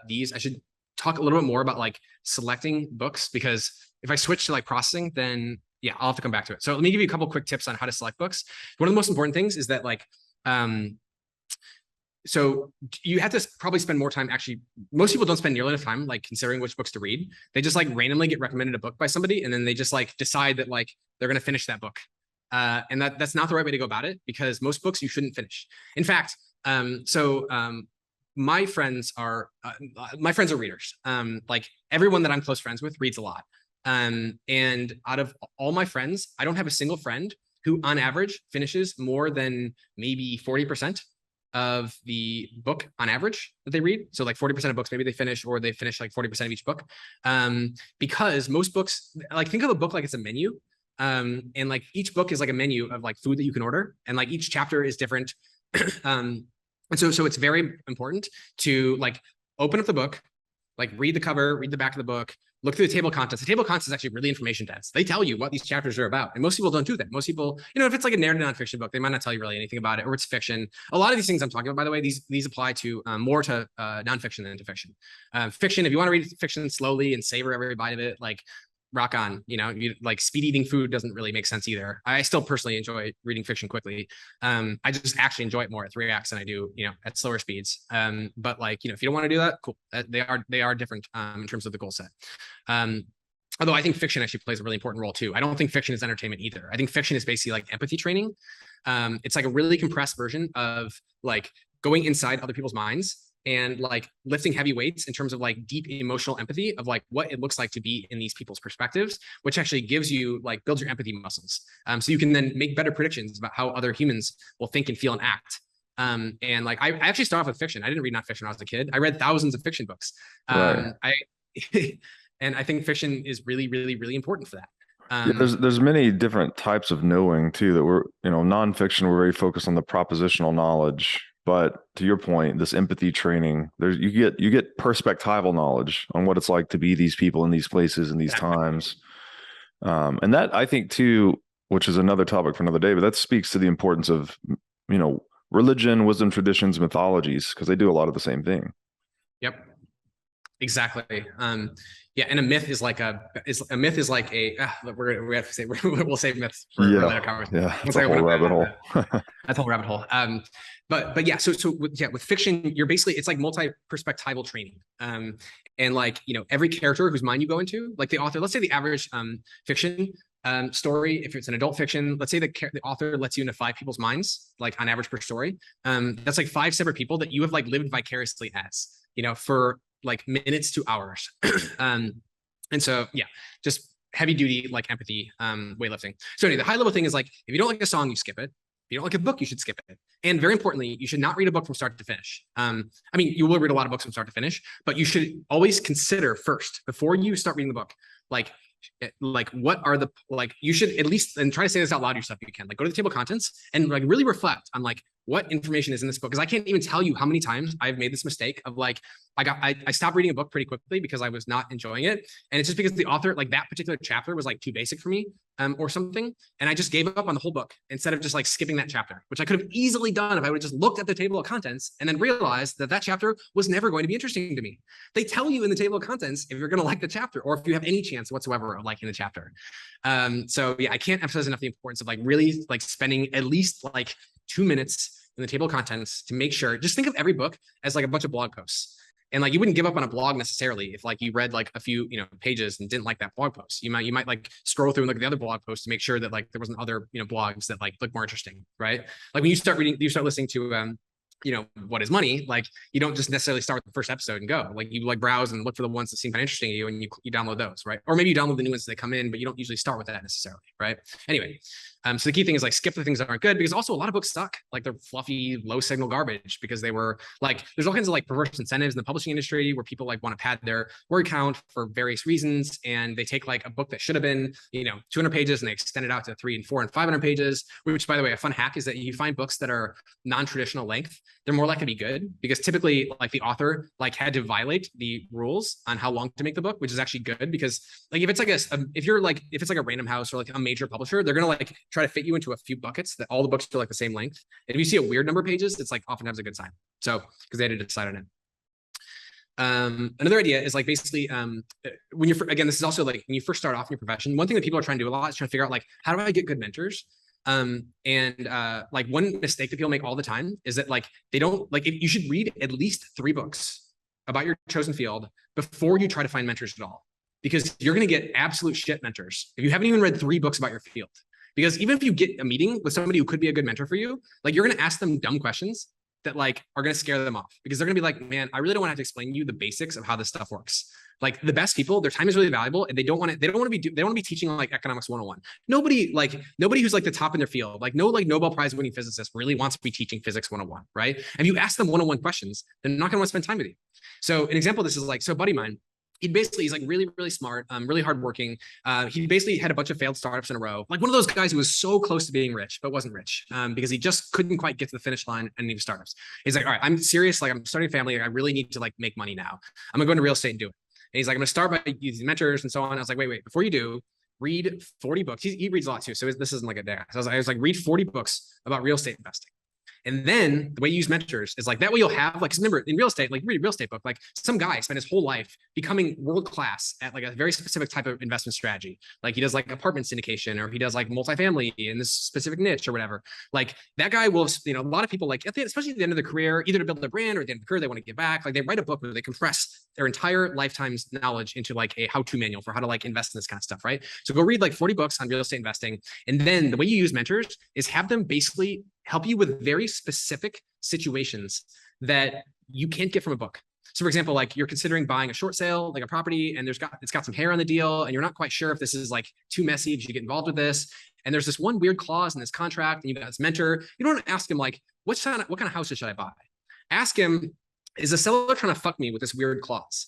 these, I should talk a little bit more about like selecting books, because if I switch to like processing, then yeah, I'll have to come back to it. So let me give you a couple quick tips on how to select books. One of the most important things is that like, so you have to probably spend more time. Actually, most people don't spend nearly enough time like considering which books to read. They just like randomly get recommended a book by somebody, and then they just like decide that like they're going to finish that book. And that's not the right way to go about it, because most books you shouldn't finish. In fact, my friends are readers. Like everyone that I'm close friends with reads a lot. And out of all my friends, I don't have a single friend who on average finishes more than maybe 40% of the book on average that they read. So like 40% of books, maybe they finish, or they finish like 40% of each book. Because most books, like think of a book like it's a menu. And like each book is like a menu of like food that you can order. And like each chapter is different. And so it's very important to like open up the book, like read the cover, read the back of the book, look through the table of contents. The table of contents is actually really information dense. They tell you what these chapters are about. And most people don't do that. Most people, if it's like a narrative nonfiction book, they might not tell you really anything about it, or it's fiction. A lot of these things I'm talking about, by the way, these apply to more to nonfiction than to fiction. Fiction, if you want to read fiction slowly and savor every bite of it, like rock on, like speed eating food doesn't really make sense either. I still personally enjoy reading fiction quickly. I just actually enjoy it more at 3x than I do, at slower speeds. But like, if you don't want to do that, cool. They are different in terms of the goal set. Although I think fiction actually plays a really important role too. I don't think fiction is entertainment either. I think fiction is basically like empathy training. It's like a really compressed version of like going inside other people's minds and like lifting heavy weights in terms of like deep emotional empathy of like what it looks like to be in these people's perspectives, which actually gives you like builds your empathy muscles. So you can then make better predictions about how other humans will think and feel and act. And like I actually started off with fiction. I didn't read nonfiction when I was a kid. I read thousands of fiction books. And I think fiction is really, really, really important for that. There's many different types of knowing too that we're, nonfiction, we're very focused on the propositional knowledge. But to your point, this empathy training, you get perspectival knowledge on what it's like to be these people in these places in these times. And that I think too, which is another topic for another day, but that speaks to the importance of, religion, wisdom, traditions, mythologies, because they do a lot of the same thing. Yep. Exactly. Yeah, and a myth is like we'll save myths for later conversation. Yeah, that's a whole rabbit hole. That's a whole rabbit hole. But yeah, so with fiction, you're basically, it's like multi-perspectival training. And like, every character whose mind you go into, like the author, let's say the average fiction story, if it's an adult fiction, let's say the author lets you into 5 people's minds, like on average per story. That's like 5 separate people that you have like lived vicariously as, for like minutes to hours. And so, yeah, just heavy duty, like empathy, weightlifting. So anyway, the high level thing is like, if you don't like a song, you skip it. If you don't like a book, you should skip it. And very importantly, you should not read a book from start to finish. I mean, you will read a lot of books from start to finish, but you should always consider first, before you start reading the book, like what are the, like, you should at least, and try to say this out loud yourself if you can, like go to the table of contents and like really reflect on like what information is in this book. Because I can't even tell you how many times I've made this mistake of like, I stopped reading a book pretty quickly because I was not enjoying it. And it's just because the author, like that particular chapter was like too basic for me or something. And I just gave up on the whole book instead of just like skipping that chapter, which I could have easily done if I would have just looked at the table of contents and then realized that that chapter was never going to be interesting to me. They tell you in the table of contents if you're going to like the chapter or if you have any chance whatsoever of liking the chapter. So yeah, I can't emphasize enough the importance of like really like spending at least like 2 minutes in the table of contents to make sure, just think of every book as like a bunch of blog posts. And like, you wouldn't give up on a blog necessarily if like you read like a few, pages and didn't like that blog post. You might like scroll through and look at the other blog posts to make sure that like there wasn't other, blogs that like look more interesting, right? Like when you start reading, you start listening to, What is Money? Like you don't just necessarily start with the first episode and go. Like you like browse and look for the ones that seem kind of interesting to you and you download those, right? Or maybe you download the new ones as they come in, but you don't usually start with that necessarily, right? Anyway, so the key thing is like skip the things that aren't good, because also a lot of books suck. Like they're fluffy, low signal garbage because they were like, there's all kinds of like perverse incentives in the publishing industry where people like want to pad their word count for various reasons. And they take like a book that should have been, 200 pages and they extend it out to 300 and 400 and 500 pages, which by the way, a fun hack is that you find books that are non-traditional length, they're more likely to be good because typically like the author like had to violate the rules on how long to make the book, which is actually good because like if it's like if it's like a Random House or like a major publisher, they're going to like try to fit you into a few buckets that all the books are like the same length. And if you see a weird number of pages, it's like oftentimes a good sign. So because they had to decide on it. Another idea is like basically when you're, again, this is also like when you first start off in your profession, one thing that people are trying to do a lot is trying to figure out like, how do I get good mentors? Like one mistake that people make all the time is that like, they don't like, you should read at least 3 books about your chosen field before you try to find mentors at all, because you're going to get absolute shit mentors if you haven't even read 3 books about your field. Because even if you get a meeting with somebody who could be a good mentor for you, like you're going to ask them dumb questions that like are going to scare them off, because they're going to be like, man, I really don't want to have to explain to you the basics of how this stuff works. Like the best people, their time is really valuable and they don't want to be teaching like economics 101. Nobody who's like the top in their field, like no like Nobel Prize winning physicist really wants to be teaching physics 101, right? And if you ask them 101 questions, they're not going to want to spend time with you. So an example of this is like, so a buddy of mine, he's like really, really smart, really hardworking. He basically had a bunch of failed startups in a row. Like one of those guys who was so close to being rich, but wasn't rich because he just couldn't quite get to the finish line and need startups. He's like, all right, I'm serious. Like I'm starting a family. I really need to like make money now. I'm gonna go into real estate and do it. he's like, I'm going to start by using mentors and so on. I was like, wait, before you do, read 40 books. He reads a lot too. So this isn't like a day. So I was like, read 40 books about real estate investing. And then the way you use mentors is like that way you'll have like, remember in real estate, like read a real estate book, like some guy spent his whole life becoming world-class at like a very specific type of investment strategy. Like he does like apartment syndication, or he does like multifamily in this specific niche or whatever. Like that guy will, a lot of people like, especially at the end of the career, either to build a brand or at the end of the career, they want to give back. Like they write a book where they compress their entire lifetime's knowledge into like a how-to manual for how to like invest in this kind of stuff, right? So go read like 40 books on real estate investing. And then the way you use mentors is have them basically help you with very specific situations that you can't get from a book. So for example, like you're considering buying a short sale, like a property, and it's got some hair on the deal, and you're not quite sure if this is like too messy if you get involved with this. And there's this one weird clause in this contract, and you've got this mentor. You don't want to ask him like, what kind of houses should I buy? Ask him, is the seller trying to fuck me with this weird clause?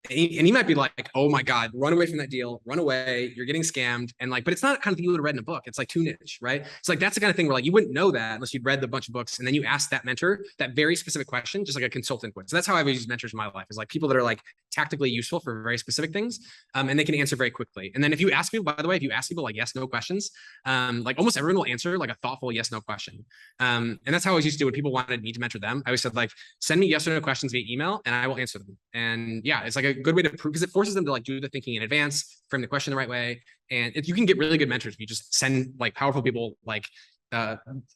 And he might be like, oh my God, run away from that deal, run away, you're getting scammed. And like, but it's not kind of thing you would have read in a book. It's like too niche, right? It's like, that's the kind of thing where like, you wouldn't know that unless you'd read a bunch of books. And then you ask that mentor that very specific question, just like a consultant would. So that's how I've used mentors in my life, is like people that are like tactically useful for very specific things. And they can answer very quickly. And then if you ask people, by the way, if you ask people like yes, no questions, like almost everyone will answer like a thoughtful yes, no question. And that's how I always used to do when people wanted me to mentor them. I always said like, send me yes or no questions via email and I will answer them. And yeah, it's like a good way to prove, because it forces them to like do the thinking in advance, frame the question the right way. And if you can get really good mentors if you just send like powerful people like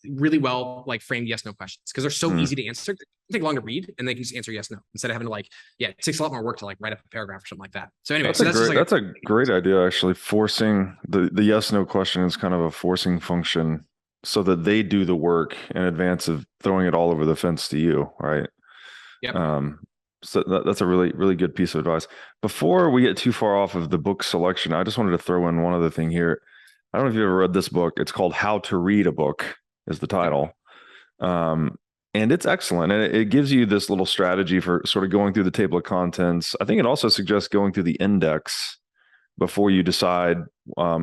really well like framed yes no questions, because they're so easy to answer. They take long to read and they can just answer yes no instead of having to like, yeah, it takes a lot more work to like write up a paragraph or something like that. So anyway, that's a great idea, actually. Forcing the yes no question is kind of a forcing function so that they do the work in advance of throwing it all over the fence to you, right? Yeah. So that's a really, really good piece of advice. Before we get too far off of the book selection, I just wanted to throw in one other thing here. I don't know if you've ever read this book. It's called How to Read a Book is the title. And it's excellent. And it gives you this little strategy for sort of going through the table of contents. I think it also suggests going through the index before you decide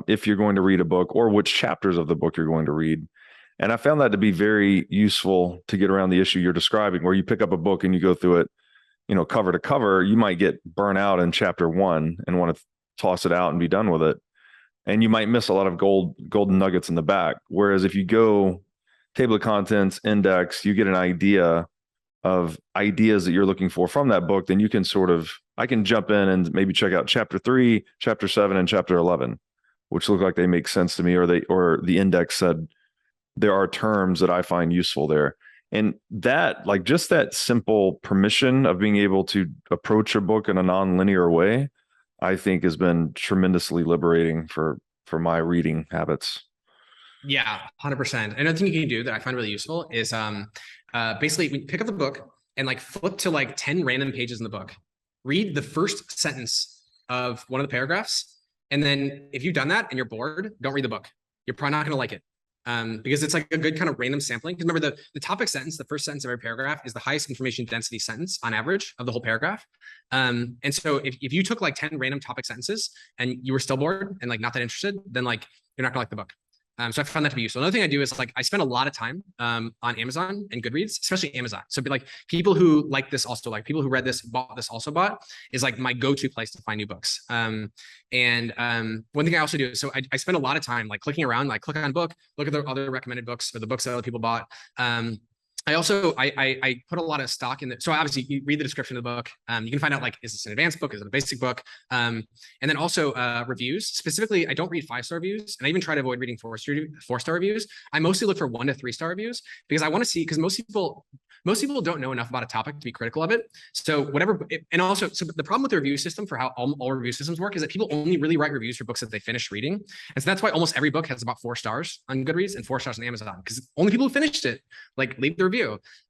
if you're going to read a book or which chapters of the book you're going to read. And I found that to be very useful to get around the issue you're describing, where you pick up a book and you go through it, cover to cover. You might get burnt out in chapter 1 and want to toss it out and be done with it. And you might miss a lot of golden nuggets in the back. Whereas if you go table of contents, index, you get an idea of ideas that you're looking for from that book, then you can I can jump in and maybe check out chapter 3, chapter 7, and chapter 11, which look like they make sense to me, or the index said there are terms that I find useful there. And that, like, just that simple permission of being able to approach a book in a non-linear way, I think has been tremendously liberating for my reading habits. Yeah, 100%. Another thing you can do that I find really useful is basically when you pick up the book and like flip to like 10 random pages in the book, read the first sentence of one of the paragraphs. And then if you've done that and you're bored, don't read the book. You're probably not going to like it. Because it's like a good kind of random sampling. Because remember, the topic sentence, the first sentence of every paragraph, is the highest information density sentence on average of the whole paragraph. And so if you took like 10 random topic sentences and you were still bored and like not that interested, then like you're not gonna like the book. So I found that to be useful. Another thing I do is like I spend a lot of time on Amazon and Goodreads, especially Amazon. So like people who like this also like people who read this, bought this, also bought, is like my go-to place to find new books. One thing I also do is, so I spend a lot of time like clicking around, like click on book, look at the other recommended books or the books that other people bought. I also, I put a lot of stock in it. So obviously you read the description of the book. You can find out like, is this an advanced book? Is it a basic book? And then also reviews. Specifically, I don't read 5-star reviews, and I even try to avoid reading 4-star reviews. I mostly look for 1 to 3-star reviews because I want to see, because most people don't know enough about a topic to be critical of it. So and also, so the problem with the review system for how all review systems work is that people only really write reviews for books that they finished reading. And so that's why almost every book has about 4 stars on Goodreads and 4 stars on Amazon, because only people who finished it like leave the review.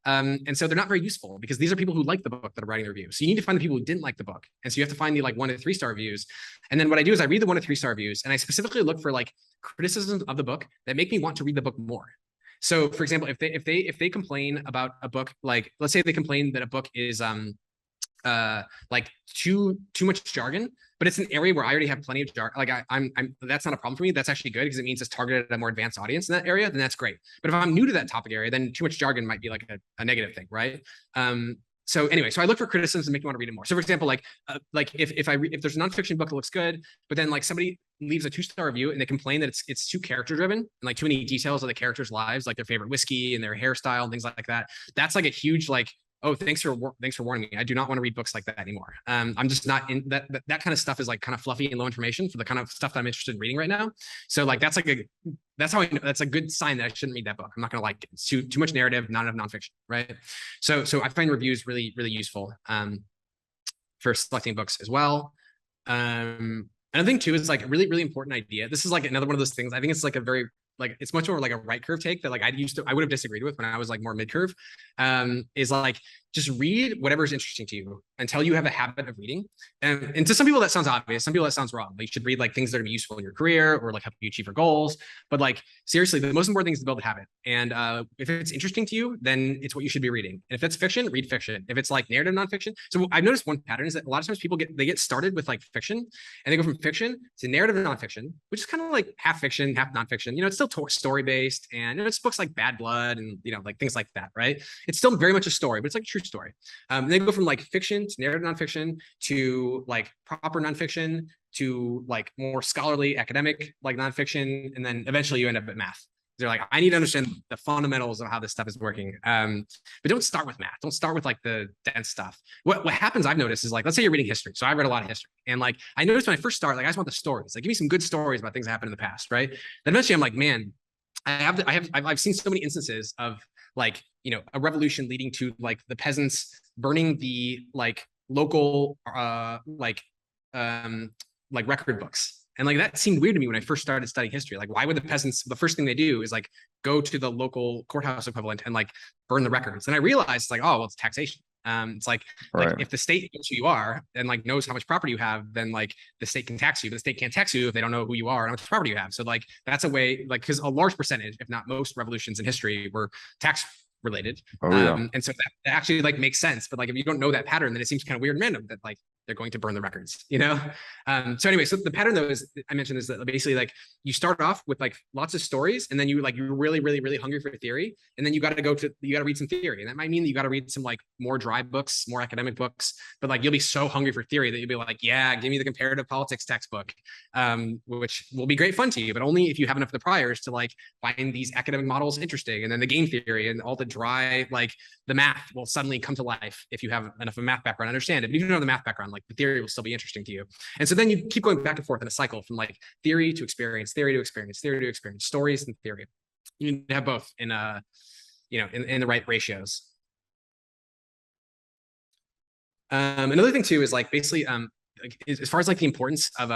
And so they're not very useful because these are people who like the book that are writing the review. So you need to find the people who didn't like the book. And so you have to find the like 1 to 3-star reviews. And then what I do is I read the 1 to 3-star reviews, and I specifically look for like criticisms of the book that make me want to read the book more. So for example, if they complain about a book, like let's say they complain that a book is like too much jargon, but it's an area where I already have plenty of jargon. Like I'm that's not a problem for me. That's actually good because it means it's targeted at a more advanced audience in that area. Then that's great. But if I'm new to that topic area, then too much jargon might be like a negative thing, right? So anyway, so I look for criticisms and make me want to read it more. So for example, like if there's a nonfiction book that looks good, but then like somebody leaves a 2-star review and they complain that it's too character driven and like too many details of the characters' lives, like their favorite whiskey and their hairstyle and things like that. That's like a huge like, oh, thanks for warning me. I do not want to read books like that anymore. I'm just not in that kind of stuff is like kind of fluffy and low information for the kind of stuff that I'm interested in reading right now. So like that's how I know that's a good sign that I shouldn't read that book. I'm not going to like it. It's too much narrative, not enough nonfiction, right? So I find reviews really, really useful for selecting books as well. Another thing too is like a really, really important idea. This is like another one of those things. I think it's like a very it's much more like a right curve take that like I would have disagreed with when I was like more mid curve, is like just read whatever is interesting to you until you have a habit of reading. And to some people that sounds obvious, some people that sounds wrong. Like you should read like things that are gonna be useful in your career or like help you achieve your goals. But like seriously, the most important thing is to build a habit. And if it's interesting to you, then it's what you should be reading. And if it's fiction, read fiction. If it's like narrative nonfiction, so I've noticed one pattern is that a lot of times people get started with like fiction, and they go from fiction to narrative nonfiction, which is kind of like half fiction, half nonfiction. You know, it's still story based, and it's books like Bad Blood and like things like that, right? It's still very much a story, but it's like a true story. They go from like fiction to narrative nonfiction to like proper nonfiction to like more scholarly academic like nonfiction, and then eventually you end up at math. They're like, I need to understand the fundamentals of how this stuff is working. But don't start with math. Don't start with like the dense stuff. What happens I've noticed is like, let's say you're reading history. So I read a lot of history, and like I noticed when I first start, like I just want the stories. Like give me some good stories about things that happened in the past, right? Then eventually I'm like, man, I've seen so many instances of like a revolution leading to like the peasants burning the like local record books. And like that seemed weird to me when I first started studying history. Like, why would the peasants, the first thing they do is like go to the local courthouse equivalent and like burn the records? And I realized it's like, oh, well, it's taxation. It's like if the state knows who you are and like knows how much property you have, then like the state can tax you, but the state can't tax you if they don't know who you are and how much property you have. So like that's a way, like, because a large percentage, if not most revolutions in history were tax related. And so that actually like makes sense. But like if you don't know that pattern, then it seems kind of weird and random that like they're going to burn the records, So anyway, so the pattern though is, I mentioned, is that basically like you start off with like lots of stories, and then you're really, really, really hungry for theory, and then you got to read some theory, and that might mean that you got to read some like more dry books, more academic books, but like you'll be so hungry for theory that you'll be like, yeah, give me the comparative politics textbook, which will be great fun to you, but only if you have enough of the priors to like find these academic models interesting, and then the game theory and all the dry, like the math will suddenly come to life if you have enough of a math background, understand it. But if you don't have the math background, like the theory will still be interesting to you. And so then you keep going back and forth in a cycle from like theory to experience, theory to experience, theory to experience, stories and theory. You need to have both in in the right ratios. Another thing too is like basically as far as like the importance of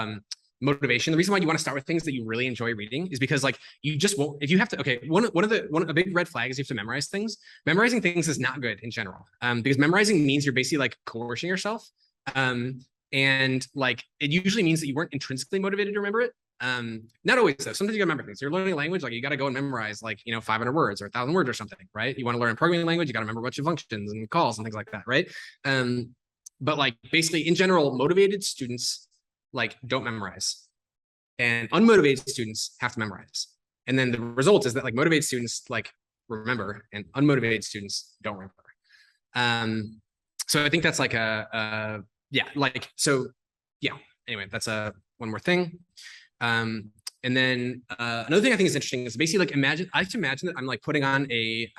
motivation, the reason why you want to start with things that you really enjoy reading is because like you just won't, if you have to, okay, a big red flag is you have to memorize things. Memorizing things is not good in general, because memorizing means you're basically like coercing yourself. And like it usually means that you weren't intrinsically motivated to remember it. Not always though. Sometimes you gotta remember things. You're learning a language, like you gotta go and memorize like 500 words or 1,000 words or something, right? You want to learn a programming language, you gotta remember a bunch of functions and calls and things like that, right? But like basically in general, motivated students like don't memorize, and unmotivated students have to memorize. And then the result is that like motivated students like remember, and unmotivated students don't remember. So I think that's like anyway, that's one more thing. And then another thing I think is interesting is basically like I like to imagine that I'm like putting on a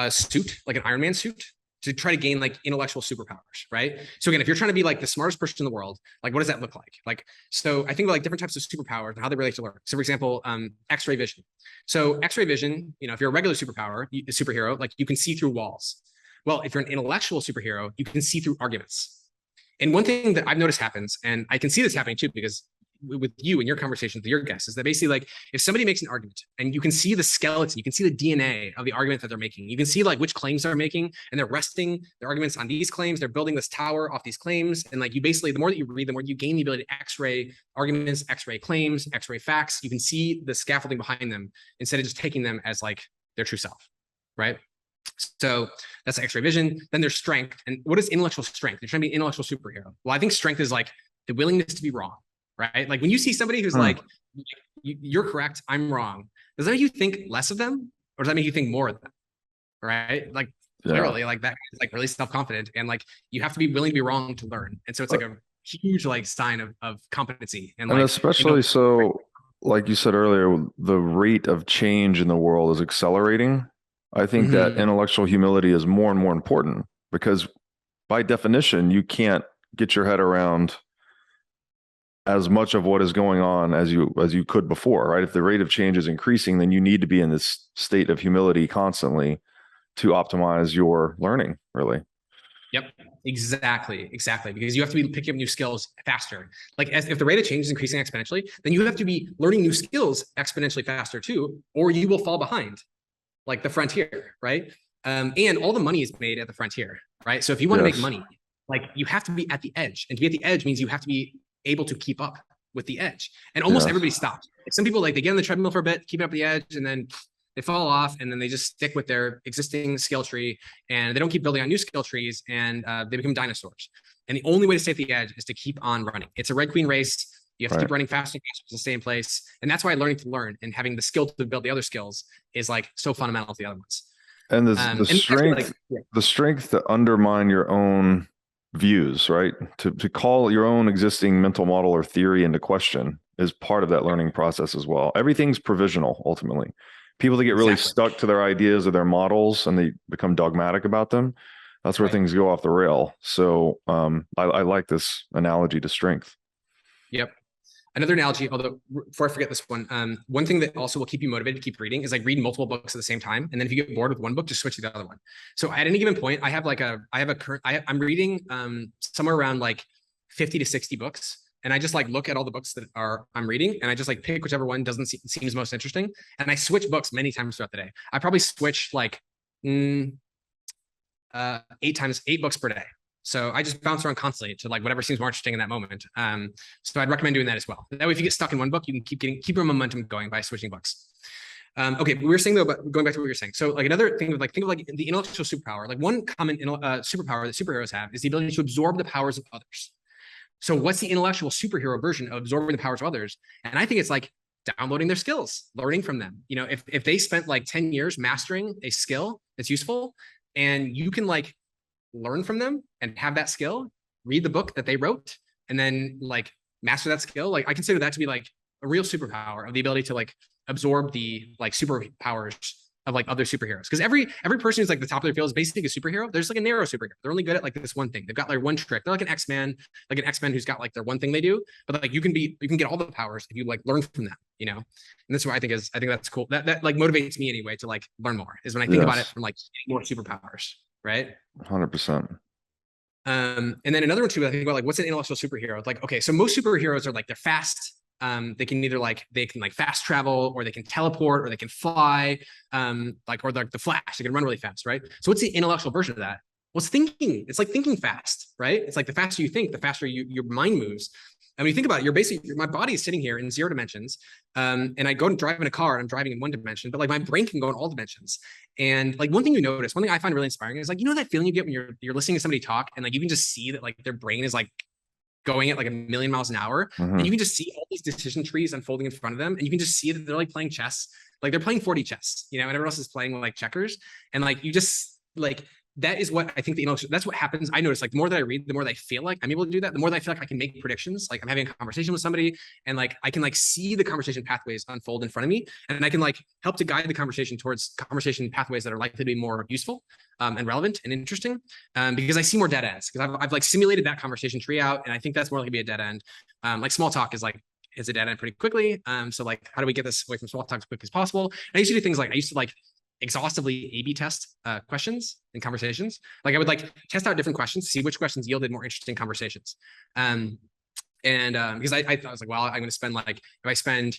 suit, like an Iron Man suit, to try to gain like intellectual superpowers, right? So again, if you're trying to be like the smartest person in the world, like what does that look like? Like, so I think about like different types of superpowers and how they relate to learning. So for example, X-ray vision. So X-ray vision, if you're a regular superhero, like you can see through walls. Well, if you're an intellectual superhero, you can see through arguments. And one thing that I've noticed happens, and I can see this happening too, because with you and your conversations with your guests, is that basically like if somebody makes an argument and you can see the skeleton, you can see the DNA of the argument that they're making, you can see like which claims they're making, and they're resting their arguments on these claims, they're building this tower off these claims. And like you basically, the more that you read, the more you gain the ability to X-ray arguments, X-ray claims, X-ray facts. You can see the scaffolding behind them instead of just taking them as like their true self, right? So that's X-ray vision. Then there's strength. And what is intellectual strength? You're trying to be an intellectual superhero. Well, I think strength is like the willingness to be wrong, right? Like when you see somebody who's like, you're correct, I'm wrong, does that make you think less of them, or does that make you think more of them, right? Like Literally, like that is like really self-confident, and like you have to be willing to be wrong to learn. And so it's like a huge like sign of competency. And like, especially so, like you said earlier, the rate of change in the world is accelerating. I think that intellectual humility is more and more important, because by definition, you can't get your head around as much of what is going on as you could before, right? If the rate of change is increasing, then you need to be in this state of humility constantly to optimize your learning, really. Yep, exactly. Because you have to be picking up new skills faster. Like if the rate of change is increasing exponentially, then you have to be learning new skills exponentially faster too, or you will fall behind, like the frontier, right? And all the money is made at the frontier, right? So if you want to make money, like you have to be at the edge, and to be at the edge means you have to be able to keep up with the edge. And almost everybody stops. Like some people, like they get on the treadmill for a bit, keep up the edge, and then they fall off, and then they just stick with their existing skill tree, and they don't keep building on new skill trees, and they become dinosaurs. And the only way to stay at the edge is to keep on running. It's a red queen race. You have to keep running faster and faster to stay in place. And that's why learning to learn and having the skill to build the other skills is like so fundamental to the other ones. And the strength to undermine your own views, right? To call your own existing mental model or theory into question is part of that learning process as well. Everything's provisional ultimately. People that get really stuck to their ideas or their models and they become dogmatic about them, that's where things go off the rail. So I like this analogy to strength. Yep. Another analogy, although before I forget this one, one thing that also will keep you motivated to keep reading is like read multiple books at the same time. And then if you get bored with one book, just switch to the other one. So at any given point, I'm reading somewhere around like 50 to 60 books. And I just like look at all the books that I'm reading, and I just like pick whichever one seems most interesting. And I switch books many times throughout the day. I probably switch like 8 books per day. So I just bounce around constantly to like whatever seems more interesting in that moment. So I'd recommend doing that as well. That way, if you get stuck in one book, you can keep your momentum going by switching books. Okay, we were saying though, but going back to what you were saying. So like another thing, think of like the intellectual superpower. Like one common superpower that superheroes have is the ability to absorb the powers of others. So what's the intellectual superhero version of absorbing the powers of others? And I think it's like downloading their skills, learning from them. You know, if they spent like 10 years mastering a skill that's useful, and you can like learn from them and have that skill, read the book that they wrote, and then like master that skill. Like I consider that to be like a real superpower of the ability to like absorb the like superpowers of like other superheroes. Because every person who's like the top of their field is basically a superhero. There's like a narrow superhero. They're only good at like this one thing. They've got like one trick. They're like an X-Men who's got like their one thing they do. But like you can get all the powers if you like learn from them, you know? And that's what I think that's cool. That like motivates me anyway to like learn more, is when I think about it from like more superpowers, right? 100%. And then another one too, I think about like, what's an intellectual superhero? Like, okay, so most superheroes are like, they're fast. They can either like fast travel, or they can teleport, or they can fly, or like the Flash, they can run really fast, right? So what's the intellectual version of that? Well, it's thinking. It's like thinking fast, right? It's like the faster you think, the faster your mind moves. And when you think about it, my body is sitting here in 0 dimensions, and I go and drive in a car and I'm driving in 1 dimension, but like my brain can go in all dimensions. And like one thing I find really inspiring is like, you know, that feeling you get when you're listening to somebody talk, and like you can just see that like their brain is like going at like 1,000,000 miles an hour, and you can just see all these decision trees unfolding in front of them, and you can just see that they're like playing chess, like they're playing 4D chess, you know, and everyone else is playing like checkers, and like you just like, that is what I think that's what happens. I notice like the more that I read, the more that I feel like I'm able to do that, the more that I feel like I can make predictions. Like I'm having a conversation with somebody, and like I can like see the conversation pathways unfold in front of me, and I can like help to guide the conversation towards conversation pathways that are likely to be more useful and relevant and interesting, because I see more dead ends, because I've like simulated that conversation tree out, and I think that's more likely to be a dead end. Like small talk is a dead end pretty quickly. So like, how do we get this away from small talk as quick as possible? And I used to do things like, I used to like exhaustively A/B test questions and conversations. Like I would like test out different questions to see which questions yielded more interesting conversations. Because I was like, well, I'm going to spend like, if I spend,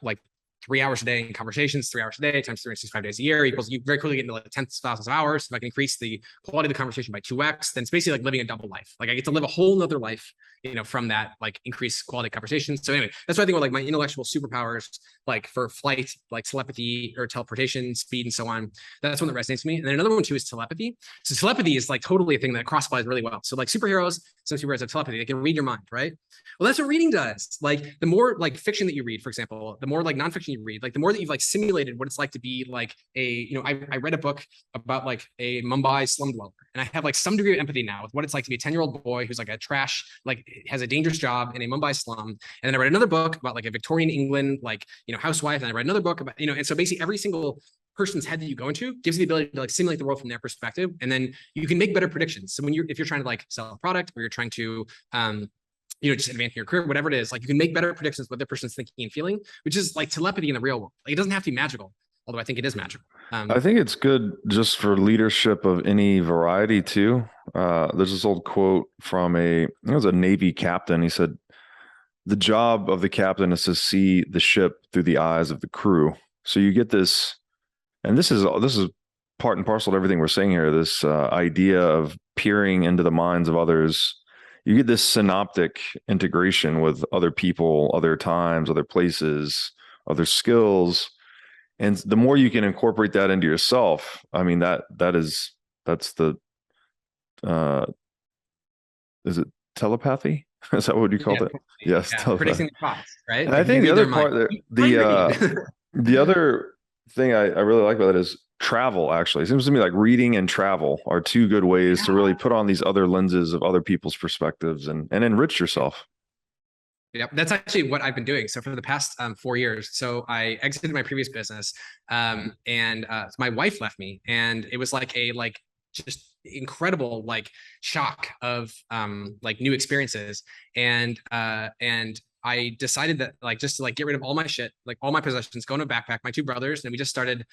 like 3 hours a day in conversations, 3 hours a day times 365 days a year equals, you very quickly get into like tens of thousands of hours. If I can increase the quality of the conversation by 2x, then it's basically like living a double life. Like I get to live a whole nother life, from that like increased quality conversation. So anyway, that's what I think about like my intellectual superpowers, like for flight, like telepathy or teleportation, speed, and so on. That's one that resonates with me. And then another one too is telepathy. So telepathy is like totally a thing that cross applies really well. So like superheroes, some people have telepathy. They can read your mind, right? Well, that's what reading does. Like the more like fiction that you read, for example, the more like nonfiction you read, like the more that you've like simulated what it's like to be like I read a book about like a Mumbai slum dweller, and I have like some degree of empathy now with what it's like to be a 10-year-old boy who's like a trash, like has a dangerous job in a Mumbai slum. And then I read another book about like a Victorian England, like, housewife. And I read another book about, and so basically every single person's head that you go into gives you the ability to like simulate the world from their perspective. And then you can make better predictions. So if you're trying to like sell a product, or you're trying to, just advance your career, whatever it is, like you can make better predictions what the person's thinking and feeling, which is like telepathy in the real world. Like it doesn't have to be magical, although I think it is magical. I think it's good just for leadership of any variety too. There's this old quote from it was a Navy captain. He said, "The job of the captain is to see the ship through the eyes of the crew." So you get this, and this is part and parcel to everything we're saying here. This idea of peering into the minds of others. You get this synoptic integration with other people, other times, other places, other skills. And the more you can incorporate that into yourself, I mean, that's the, is it telepathy? Is that what you called it? Yes. Yeah, predicting the thoughts, right? And I think the other part, the other thing I really like about it is travel. Actually, it seems to me like reading and travel are two good ways to really put on these other lenses of other people's perspectives and enrich yourself. Yeah, that's actually what I've been doing. So for the past 4 years, so I exited my previous business, and my wife left me, and it was like just incredible like shock of like new experiences, and I decided that like just to like get rid of all my shit, like all my possessions, go in a backpack, my 2 brothers, and we just started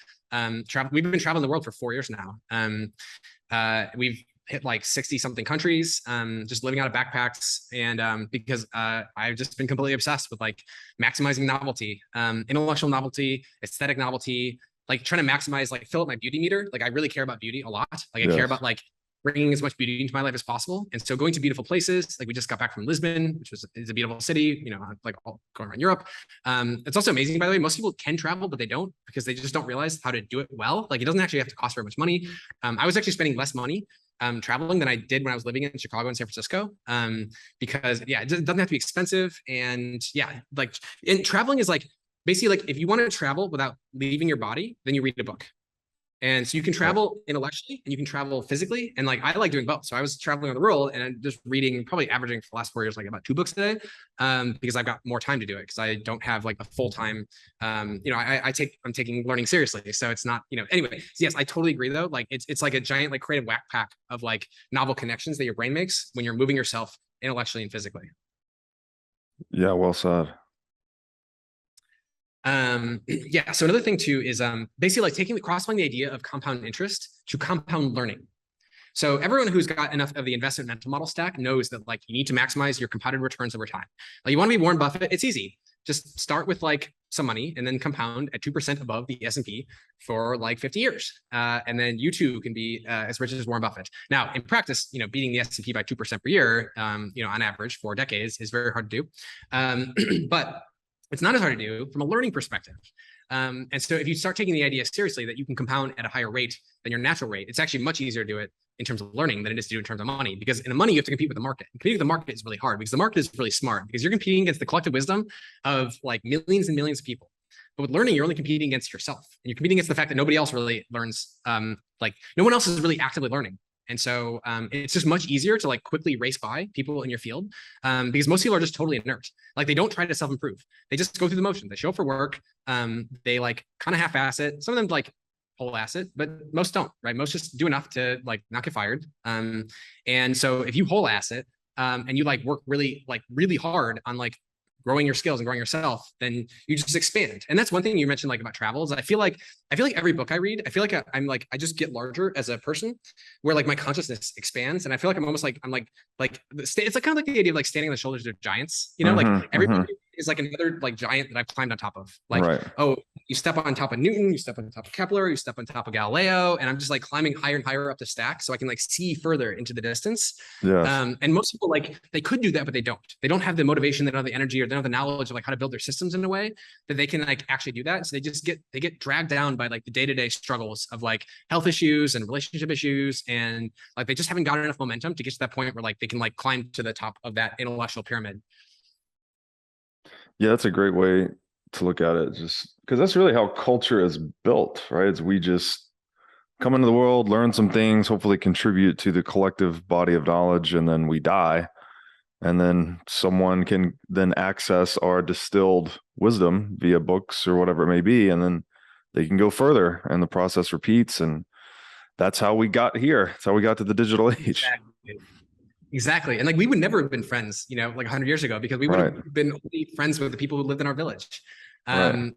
travel. We've been traveling the world for 4 years now. We've hit like 60 something countries, just living out of backpacks. And because I've just been completely obsessed with like maximizing novelty, intellectual novelty, aesthetic novelty, like trying to maximize, like fill up my beauty meter. Like I really care about beauty a lot. Like I care about like bringing as much beauty into my life as possible. And so going to beautiful places, like we just got back from Lisbon, which is a beautiful city, like all going around Europe. It's also amazing, by the way, most people can travel, but they don't, because they just don't realize how to do it well. Like it doesn't actually have to cost very much money. I was actually spending less money traveling than I did when I was living in Chicago and San Francisco, because it doesn't have to be expensive. And traveling is like, basically like if you want to travel without leaving your body, then you read a book. And so you can travel intellectually and you can travel physically. And like, I like doing both. So I was traveling around the world and I'm just reading, probably averaging for the last 4 years, like about 2 books a day, because I've got more time to do it. Cause I don't have like a full-time, I'm taking learning seriously. So it's not, anyway, so yes, I totally agree though. Like it's like a giant, like creative backpack of like novel connections that your brain makes when you're moving yourself intellectually and physically. Yeah. Well said. So another thing too is basically like crossifying the idea of compound interest to compound learning. So everyone who's got enough of the investment mental model stack knows that like you need to maximize your compounded returns over time. Like you want to be Warren Buffett, it's easy. Just start with like some money and then compound at 2% above the S&P for like 50 years. And then you too can be as rich as Warren Buffett. Now in practice, beating the S&P by 2% per year, on average for decades is very hard to do. But it's not as hard to do from a learning perspective. And so if you start taking the idea seriously that you can compound at a higher rate than your natural rate, it's actually much easier to do it in terms of learning than it is to do in terms of money. Because in the money, you have to compete with the market. And competing with the market is really hard because the market is really smart because you're competing against the collective wisdom of like millions and millions of people. But with learning, you're only competing against yourself. And you're competing against the fact that nobody else really learns, like no one else is really actively learning. And so it's just much easier to like quickly race by people in your field because most people are just totally inert. Like they don't try to self-improve. They just go through the motions. They show up for work. They like kind of half-ass it. Some of them like whole-ass it, but most don't, right? Most just do enough to like not get fired. And so if you whole-ass it and you like work really hard on like growing your skills and growing yourself, then you just expand. And that's one thing you mentioned like about travel is I feel like every book I read, I feel like I just get larger as a person where like my consciousness expands. And I feel like I'm almost like, it's like kind of like the idea of like standing on the shoulders of giants, like every book is like another like giant that I've climbed on top of. Like, oh, you step on top of Newton, you step on top of Kepler, you step on top of Galileo, and I'm just like climbing higher and higher up the stack so I can like see further into the distance. Yes. And most people like they could do that, but they don't. They don't have the motivation, they don't have the energy, or they don't have the knowledge of like how to build their systems in a way that they can like actually do that. So they get dragged down by like the day-to-day struggles of like health issues and relationship issues, and like they just haven't got enough momentum to get to that point where like they can like climb to the top of that intellectual pyramid. Yeah, that's a great way to look at it, just because that's really how culture is built, right? It's we just come into the world, learn some things, hopefully contribute to the collective body of knowledge, and then we die. And then someone can then access our distilled wisdom via books or whatever it may be, and then they can go further, and the process repeats. And that's how we got here. That's how we got to the digital age. Exactly. And like we would never have been friends, you know, like 100 years ago, because we would have been only friends with the people who lived in our village. And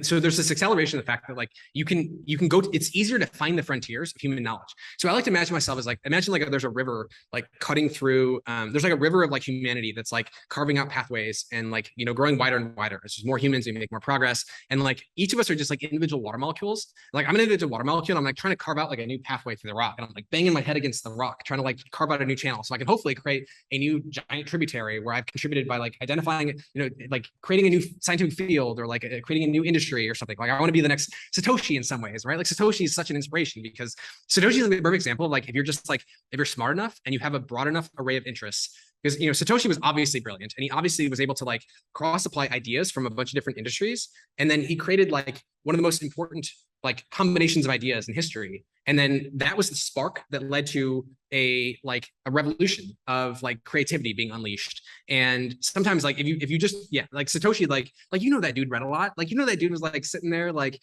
so there's this acceleration of the fact that like you can go it's easier to find the frontiers of human knowledge. So I like to imagine myself as like, imagine like there's a river like cutting through there's like a river of like humanity that's like carving out pathways and like, you know, growing wider and wider as there's more humans, we make more progress, and like each of us are just like individual water molecules. Like I'm an individual water molecule, I'm like trying to carve out like a new pathway through the rock, and I'm like banging my head against the rock trying to like carve out a new channel so I can hopefully create a new giant tributary where I've contributed by like identifying, you know, like creating a new scientific field, or like creating a new industry or something. Like I want to be the next Satoshi in some ways, right? Like Satoshi is such an inspiration, because Satoshi is like the perfect example of like, if you're smart enough and you have a broad enough array of interests. Because, you know, Satoshi was obviously brilliant, and he obviously was able to like cross-apply ideas from a bunch of different industries. And then he created like one of the most important like combinations of ideas in history. And then that was the spark that led to a revolution of like creativity being unleashed. And sometimes like if you just like Satoshi, like you know, that dude read a lot. Like, you know, that dude was like sitting there like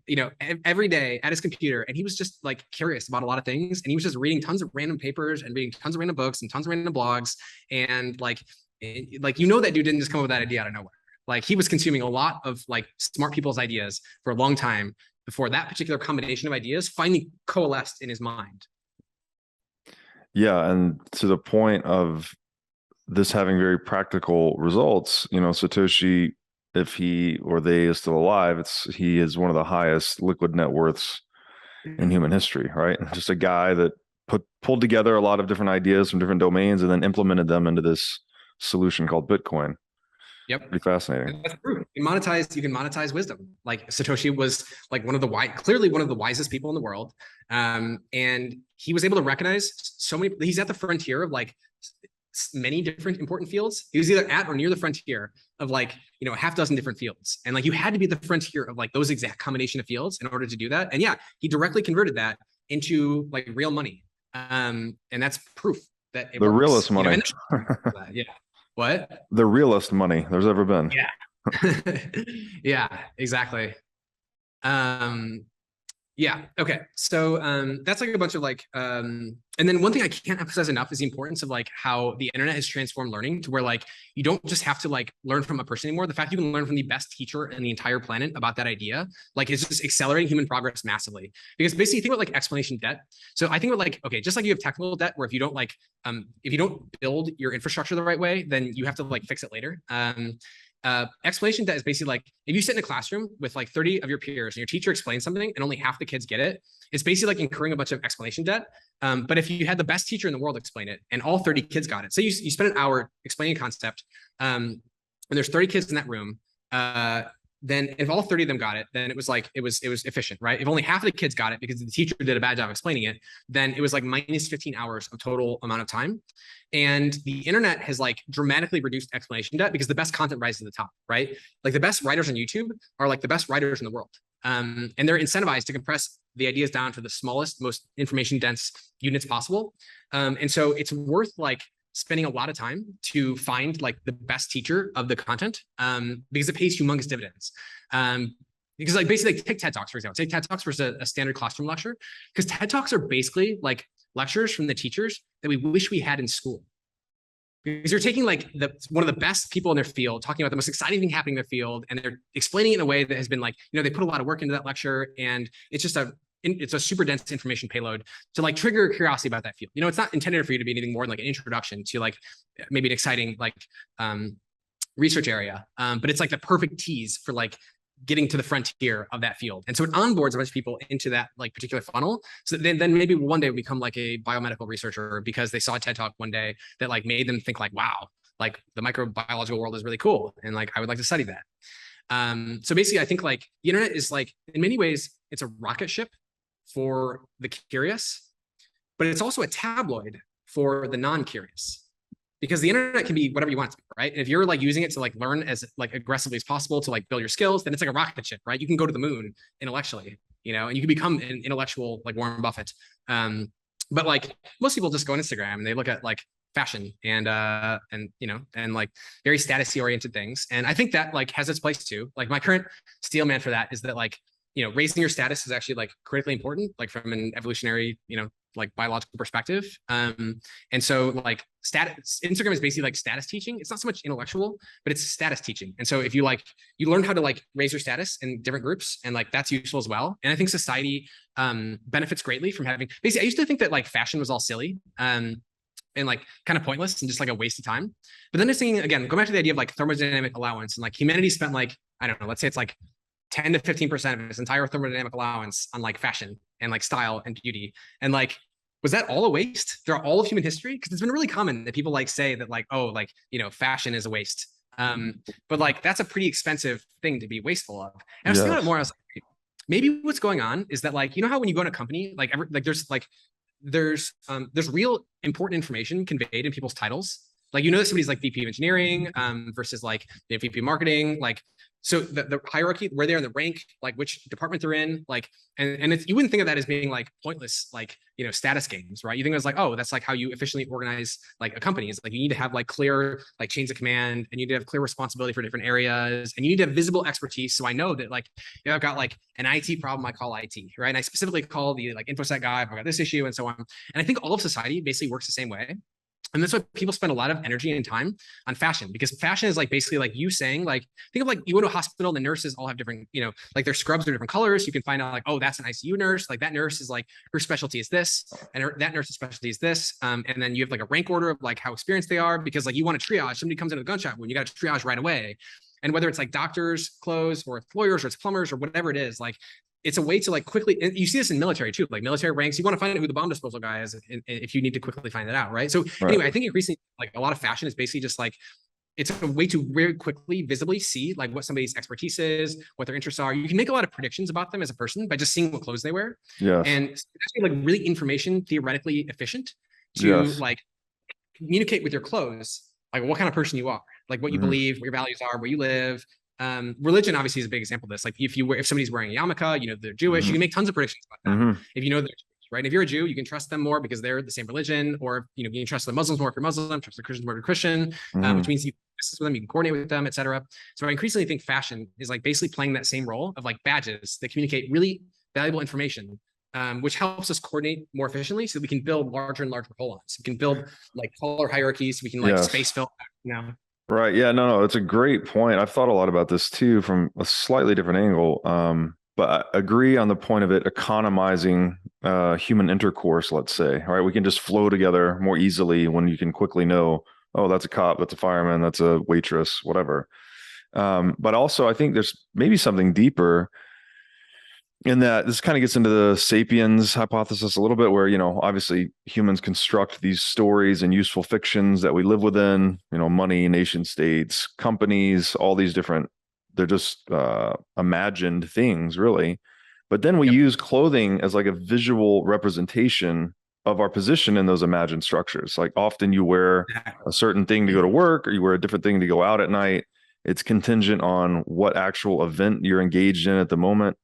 you know, every day at his computer, and he was just like curious about a lot of things, and he was just reading tons of random papers and reading tons of random books and tons of random blogs. And like you know, that dude didn't just come up with that idea out of nowhere. Like he was consuming a lot of like smart people's ideas for a long time before that particular combination of ideas finally coalesced in his mind. Yeah, and to the point of this having very practical results, you know, Satoshi, if he or they is still alive, he is one of the highest liquid net worths in human history, right? Just a guy that pulled together a lot of different ideas from different domains and then implemented them into this solution called Bitcoin. Yep. Pretty fascinating. That's true. You can monetize wisdom. Like Satoshi was like clearly one of the wisest people in the world. And he was able to recognize he's at the frontier of like many different important fields. He was either at or near the frontier of like, you know, a half dozen different fields. And like, you had to be at the frontier of like those exact combination of fields in order to do that. And yeah, he directly converted that into like real money. And that's proof that it the works. realest money. You know, yeah. What? The realest money there's ever been. Yeah. Yeah, exactly. Yeah. Okay. So that's like a bunch of like, and then one thing I can't emphasize enough is the importance of like how the internet has transformed learning to where like you don't just have to like learn from a person anymore. The fact you can learn from the best teacher in the entire planet about that idea, like it's just accelerating human progress massively. Because basically think about like explanation debt. So I think about like, okay, just like you have technical debt where if you don't build your infrastructure the right way, then you have to like fix it later. Explanation debt is basically like if you sit in a classroom with like 30 of your peers and your teacher explains something and only half the kids get it, it's basically like incurring a bunch of explanation debt. But if you had the best teacher in the world explain it and all 30 kids got it, so you spend an hour explaining a concept, and there's 30 kids in that room, then if all 30 of them got it, then it was efficient, right? If only half of the kids got it because the teacher did a bad job explaining it, then it was like minus 15 hours of total amount of time. And the internet has like dramatically reduced explanation debt because the best content rises to the top, right? Like the best writers on YouTube are like the best writers in the world. And they're incentivized to compress the ideas down to the smallest, most information dense units possible. And so it's worth like spending a lot of time to find like the best teacher of the content, because it pays humongous dividends. Because like basically take TED Talks, for example, take TED Talks versus a standard classroom lecture, because TED Talks are basically like lectures from the teachers that we wish we had in school. Because you're taking like one of the best people in their field, talking about the most exciting thing happening in their field, and they're explaining it in a way that has been like, you know, they put a lot of work into that lecture, and it's just it's a super dense information payload to like trigger curiosity about that field. You know, it's not intended for you to be anything more than like an introduction to like maybe an exciting like research area, but it's like the perfect tease for like getting to the frontier of that field. And so it onboards a bunch of people into that like particular funnel. So then maybe one day become like a biomedical researcher because they saw a TED Talk one day that like made them think like, wow, like the microbiological world is really cool. And like, I would like to study that. So basically I think like the internet is like, in many ways, it's a rocket ship for the curious, but it's also a tabloid for the non-curious. Because the internet can be whatever you want it to be, right? And if you're like using it to like learn as like aggressively as possible to like build your skills, then it's like a rocket ship, right? You can go to the moon intellectually, you know, and you can become an intellectual like Warren Buffett. But like most people just go on Instagram and they look at like fashion and you know, and like very status-y oriented things. And I think that like has its place too. Like my current steel man for that is that like, you know, raising your status is actually like critically important, like from an evolutionary, you know, like biological perspective. And so like Instagram is basically like status teaching. It's not so much intellectual, but it's status teaching. And so if you like, you learn how to like raise your status in different groups and like, that's useful as well. And I think society benefits greatly from having, basically, I used to think that like fashion was all silly and like kind of pointless and just like a waste of time. But then it's thinking, again, go back to the idea of like thermodynamic allowance and like humanity spent like, I don't know, let's say it's like 10 to 15% of its entire thermodynamic allowance on like fashion and like style and beauty. And like, was that all a waste throughout all of human history? Because it's been really common that people like say that like, oh, like, you know, fashion is a waste. But like, that's a pretty expensive thing to be wasteful of. And I was thinking about it more, I was like, maybe what's going on is that like, you know how when you go in a company, like there's real important information conveyed in people's titles. Like, you know, that somebody's like VP of engineering versus like the VP of marketing, like, so the hierarchy, where they're in the rank, like which department they're in, like, and it's, you wouldn't think of that as being like pointless, like, you know, status games, right? You think it was like, oh, that's like how you efficiently organize like a company. It's like, you need to have like clear, like chains of command, and you need to have clear responsibility for different areas, and you need to have visible expertise. So I know that like, you know, I've got like an IT problem, I call IT, right? And I specifically call the like InfoSec guy, I've got this issue and so on. And I think all of society basically works the same way. And that's why people spend a lot of energy and time on fashion, because fashion is like basically like you saying, like, think of like you go to a hospital and the nurses all have different, you know, like their scrubs are different colors. You can find out like, oh, that's an ICU nurse. Like that nurse is like, her specialty is this, and that nurse's specialty is this. And then you have like a rank order of like how experienced they are, because like you want to triage, somebody comes into the gunshot wound, you got to triage right away. And whether it's like doctors' clothes or it's lawyers or it's plumbers or whatever it is, like, it's a way to like quickly, and you see this in military too, like military ranks, you want to find out who the bomb disposal guy is if you need to quickly find that out, right? So anyway, I think increasingly like a lot of fashion is basically just like, it's a way to very quickly, visibly see like what somebody's expertise is, what their interests are. You can make a lot of predictions about them as a person by just seeing what clothes they wear. Yes. And it's actually like really information theoretically efficient to like communicate with your clothes, like what kind of person you are, like what you believe, what your values are, where you live. Religion obviously is a big example of this. Like if somebody's wearing a yarmulke, you know, they're Jewish, you can make tons of predictions about that. If you know they're Jewish, right? If you're a Jew, you can trust them more because they're the same religion, or, you know, you can trust the Muslims more if you're Muslim, trust the Christians more if you're Christian, which means you business with them, you can coordinate with them, etc. So I increasingly think fashion is like basically playing that same role of like badges that communicate really valuable information, which helps us coordinate more efficiently so that we can build larger and larger hold-ons. We can build like color hierarchies, we can like space fill, you know. Right. Yeah, no, it's a great point. I've thought a lot about this too from a slightly different angle. But I agree on the point of it economizing human intercourse, let's say. All right, we can just flow together more easily when you can quickly know, oh, that's a cop, that's a fireman, that's a waitress, whatever. But also I think there's maybe something deeper in that. This kind of gets into the sapiens hypothesis a little bit, where, you know, obviously humans construct these stories and useful fictions that we live within, you know, money, nation states, companies, all these different, they're just imagined things really. But then we use clothing as like a visual representation of our position in those imagined structures. Like often you wear a certain thing to go to work, or you wear a different thing to go out at night. It's contingent on what actual event you're engaged in at the moment.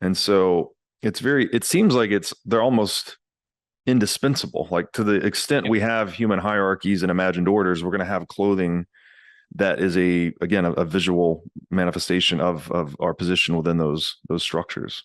And so it seems like they're almost indispensable. Like to the extent we have human hierarchies and imagined orders, we're going to have clothing that is a visual manifestation of our position within those structures.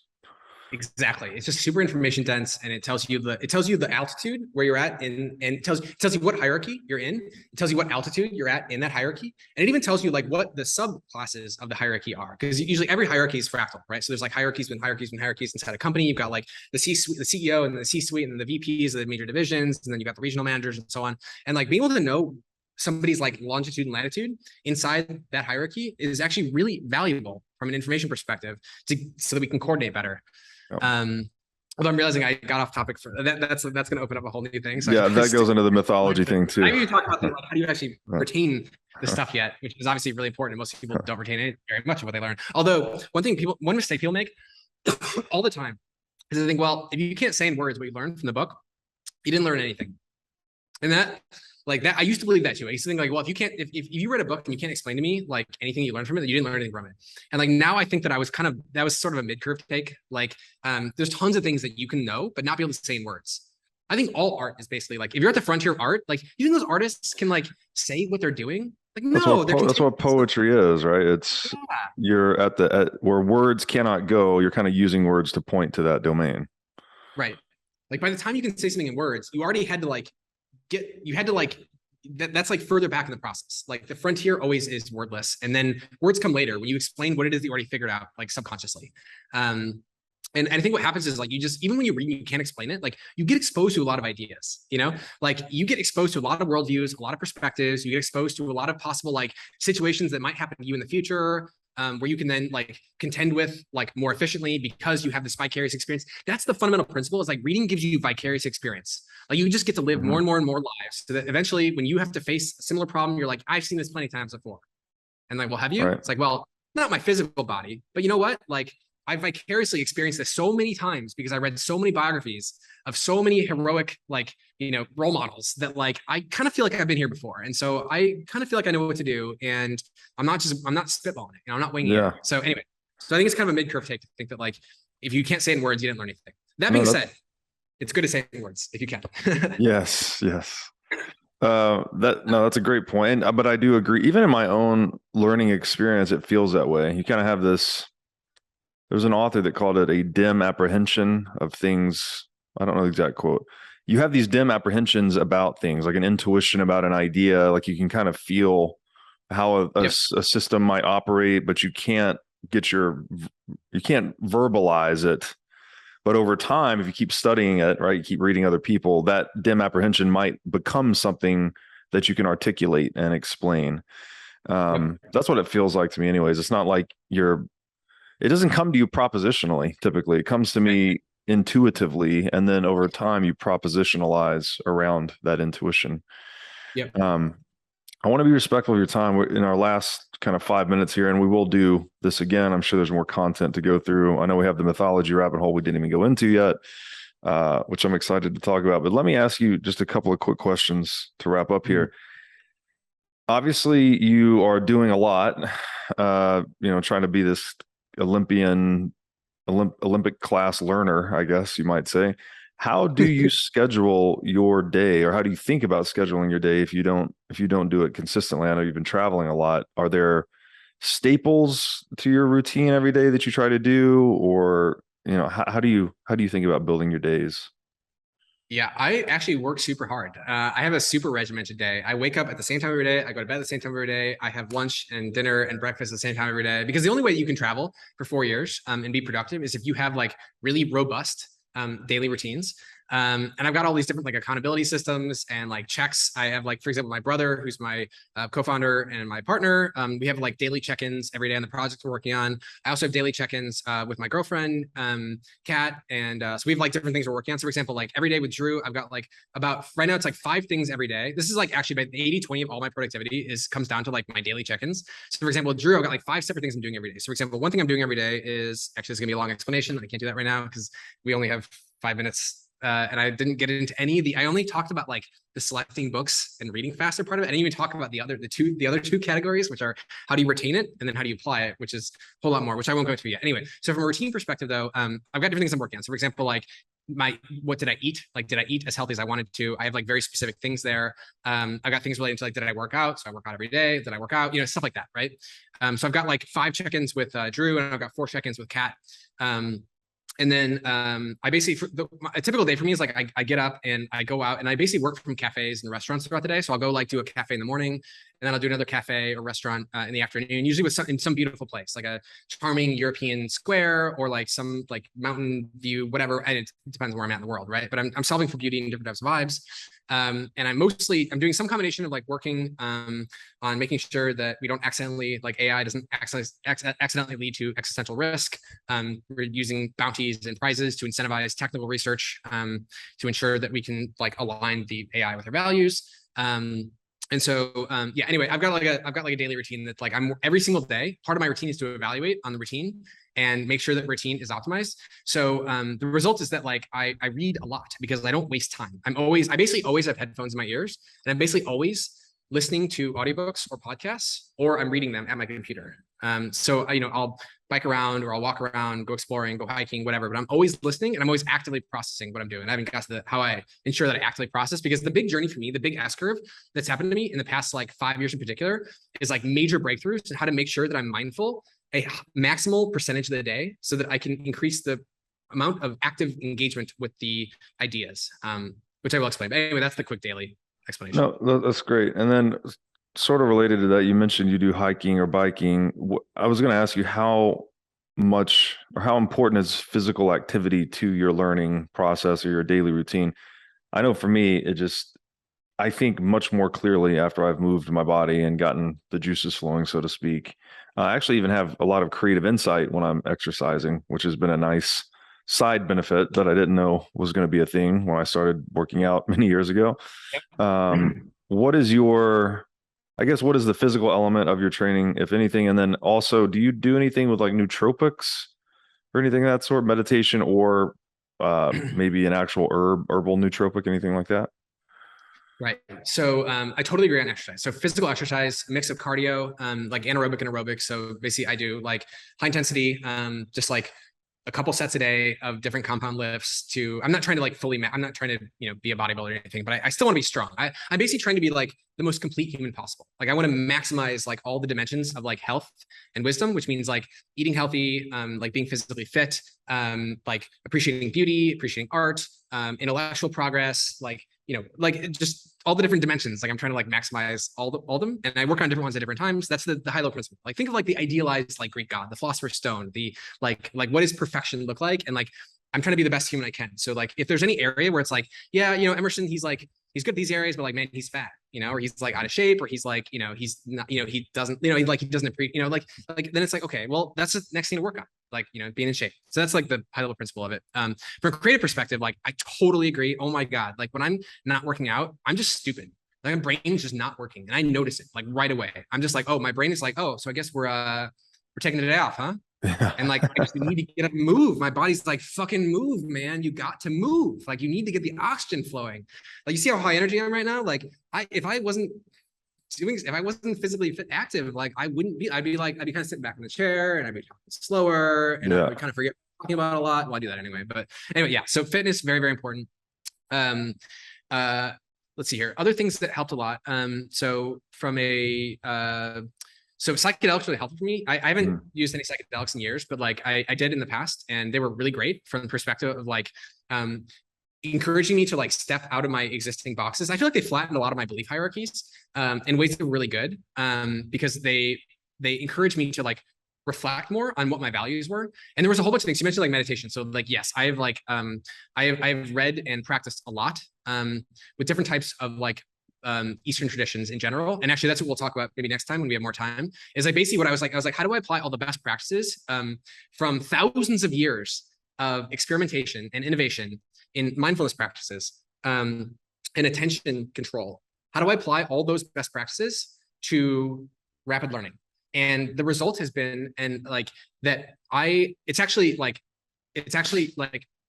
Exactly. It's just super information dense, and it tells you the altitude where you're at, and it tells you what hierarchy you're in. It tells you what altitude you're at in that hierarchy, and it even tells you like what the subclasses of the hierarchy are, because usually every hierarchy is fractal, right? So there's like hierarchies inside a company. You've got like the C-suite, the CEO, and the C-suite, and then the VPs of the major divisions, and then you've got the regional managers and so on. And like being able to know somebody's like longitude and latitude inside that hierarchy is actually really valuable from an information perspective so that we can coordinate better. Yep. Although I'm realizing I got off topic for that. That's going to open up a whole new thing. So yeah, that goes into the mythology thing too. I haven't even talked about like, how do you actually retain the stuff yet, which is obviously really important. Most people don't retain very much of what they learn. Although one mistake people make all the time is they think, well, if you can't say in words what you learned from the book, you didn't learn anything. And that, I used to believe that too. I used to think like, well, if you read a book and you can't explain to me like anything you learned from it, you didn't learn anything from it. And like now I think that that was sort of a mid-curve take. Like there's tons of things that you can know, but not be able to say in words. I think all art is basically like, if you're at the frontier of art, like you think those artists can like say what they're doing? Like, no, that's what poetry is, right? It's you're at where words cannot go. You're kind of using words to point to that domain. Right. Like by the time you can say something in words, you already had to that's like further back in the process. Like the frontier always is wordless. And then words come later when you explain what it is that you already figured out, like subconsciously. And I think what happens is like, even when you read, you can't explain it. Like you get exposed to a lot of ideas, like you get exposed to a lot of worldviews, a lot of perspectives, you get exposed to a lot of possible like situations that might happen to you in the future. Where you can then like contend with like more efficiently because you have this vicarious experience. That's the fundamental principle, is like reading gives you vicarious experience. Like you just get to live more and more and more lives, so that eventually when you have to face a similar problem, you're like, I've seen this plenty of times before. And like, well, have you? Right. It's like, well, not my physical body, but you know what? Like I vicariously experienced this so many times because I read so many biographies of so many heroic, like, role models that like, I kind of feel like I've been here before. And so I kind of feel like I know what to do, and I'm not spitballing it, I'm not winging it. So anyway, so I think it's kind of a mid-curve take to think that like, if you can't say in words, you didn't learn anything. That being said, it's good to say in words if you can. Yes. That's a great point. But I do agree, even in my own learning experience, it feels that way. You kind of have this, there's an author that called it a dim apprehension of things. I don't know the exact quote. You have these dim apprehensions about things, like an intuition about an idea. Like you can kind of feel how a system might operate, but you can't verbalize it. But over time, if you keep studying it, right, you keep reading other people, that dim apprehension might become something that you can articulate and explain. That's what it feels like to me anyways. It's not like it doesn't come to you propositionally. Typically it comes to me intuitively, and then over time you propositionalize around that intuition. I want to be respectful of your time. We're in our last kind of 5 minutes here, and we will do this again. I'm sure there's more content to go through. I know we have the mythology rabbit hole we didn't even go into yet, which I'm excited to talk about. But let me ask you just a couple of quick questions to wrap up here. Obviously, you are doing a lot, trying to be this Olympic class learner, I guess you might say. How do you schedule your day, or how do you think about scheduling your day if you don't do it consistently? I know you've been traveling a lot. Are there staples to your routine every day that you try to do, or how do you think about building your days? Yeah, I actually work super hard. I have a super regimented day. I wake up at the same time every day. I go to bed at the same time every day. I have lunch and dinner and breakfast at the same time every day, because the only way you can travel for 4 years and be productive is if you have like really robust daily routines. And I've got all these different like accountability systems and like checks. I have like, for example, my brother, who's my co-founder and my partner. We have like daily check-ins every day on the projects we're working on. I also have daily check-ins with my girlfriend, Kat. And so we have like different things we're working on. So for example, like every day with Drew, I've got like right now it's like 5 things every day. This is like actually about 80-20 of all my productivity comes down to like my daily check-ins. So for example, with Drew, I've got like 5 separate things I'm doing every day. So for example, one thing I'm doing every day is actually, it's gonna be a long explanation. I can't do that right now because we only have 5 minutes. And I didn't get into any of I only talked about like the selecting books and reading faster part of it. I didn't even talk about the other two categories, which are how do you retain it and then how do you apply it, which is a whole lot more, which I won't go into yet. Anyway, so from a routine perspective though, I've got different things I'm working on. So for example, like what did I eat? Like, did I eat as healthy as I wanted to? I have like very specific things there. I've got things related to like, did I work out? So I work out every day. Did I work out? Stuff like that, right? So I've got like 5 check-ins with Drew, and I've got 4 check-ins with Kat. And then I basically, a typical day for me is like I get up and I go out and I basically work from cafes and restaurants throughout the day. So I'll go like do a cafe in the morning, then I'll do another cafe or restaurant in the afternoon, usually with in some beautiful place, like a charming European square or like some like mountain view, whatever. And it depends where I'm at in the world, right? But I'm solving for beauty and different types of vibes. And I'm doing some combination of like working on making sure that we don't accidentally, like AI doesn't accidentally lead to existential risk. We're using bounties and prizes to incentivize technical research to ensure that we can like align the AI with our values. And so, yeah, anyway, I've got like a daily routine that's like, every single day, part of my routine is to evaluate on the routine and make sure that routine is optimized. So the result is that like, I read a lot because I don't waste time. I basically always have headphones in my ears, and I'm basically always listening to audiobooks or podcasts, or I'm reading them at my computer. So, I'll bike around or I'll walk around, go exploring, go hiking, whatever, but I'm always listening and I'm always actively processing what I'm doing. I haven't got to how I ensure that I actively process, because the big journey for me, the big S curve that's happened to me in the past like 5 years in particular, is like major breakthroughs and how to make sure that I'm mindful a maximal percentage of the day so that I can increase the amount of active engagement with the ideas, which I will explain. But anyway, that's the quick daily explanation. No, that's great. And then sort of related to that, you mentioned you do hiking or biking. I was going to ask you how much or how important is physical activity to your learning process or your daily routine? I know for me, I think much more clearly after I've moved my body and gotten the juices flowing, so to speak. I actually even have a lot of creative insight when I'm exercising, which has been a nice side benefit that I didn't know was going to be a thing when I started working out many years ago. What is the physical element of your training, if anything? And then also, do you do anything with like nootropics or anything of that sort, meditation, or maybe an actual herbal nootropic, anything like that? Right. So I totally agree on exercise. So physical exercise, a mix of cardio, like anaerobic and aerobic. So basically I do like high intensity, just like a couple sets a day of different compound lifts. I'm not trying to like I'm not trying to, be a bodybuilder or anything, but I still want to be strong. I'm basically trying to be like the most complete human possible. Like I want to maximize like all the dimensions of like health and wisdom, which means like eating healthy, like being physically fit, like appreciating beauty, appreciating art, intellectual progress, like just all the different dimensions. Like I'm trying to like maximize all them. And I work on different ones at different times. That's the high-low principle. Like think of like the idealized like Greek god, the philosopher's stone, the like what does perfection look like? And like, I'm trying to be the best human I can. So like, if there's any area where it's like, yeah, Emerson, he's good at these areas, but like, man, he's fat, or he's like out of shape, or he's like, he's not, he doesn't, he doesn't appreciate, then it's like, okay, well, that's the next thing to work on, like, being in shape. So that's like the high level principle of it. From a creative perspective, like I totally agree. Oh my God. Like when I'm not working out, I'm just stupid. Like my brain's just not working. And I notice it like right away. I'm just like, oh, my brain is like, oh, so I guess we're taking the day off, huh? And like, I just need to get up and move. My body's like, fucking move, man. You got to move. Like you need to get the oxygen flowing. Like you see how high energy I am right now? Like if I wasn't physically active, like I'd be kind of sitting back in the chair and I'd be talking slower and I would kind of forget talking about a lot. Well, I do that anyway, but anyway, yeah. So fitness, very, very important. Let's see here. Other things that helped a lot. So psychedelics really helpful for me. I haven't used any psychedelics in years, but like I did in the past, and they were really great from the perspective of like encouraging me to like step out of my existing boxes. I feel like they flattened a lot of my belief hierarchies in ways that were really good because they encouraged me to like reflect more on what my values were. And there was a whole bunch of things you mentioned, like meditation. So like, yes, I have read and practiced a lot with different types of like Eastern traditions in general. And actually that's what we'll talk about maybe next time when we have more time, is like basically what I was like, how do I apply all the best practices from thousands of years of experimentation and innovation in mindfulness practices and attention control? How do I apply all those best practices to rapid learning? And the result has been, it's actually like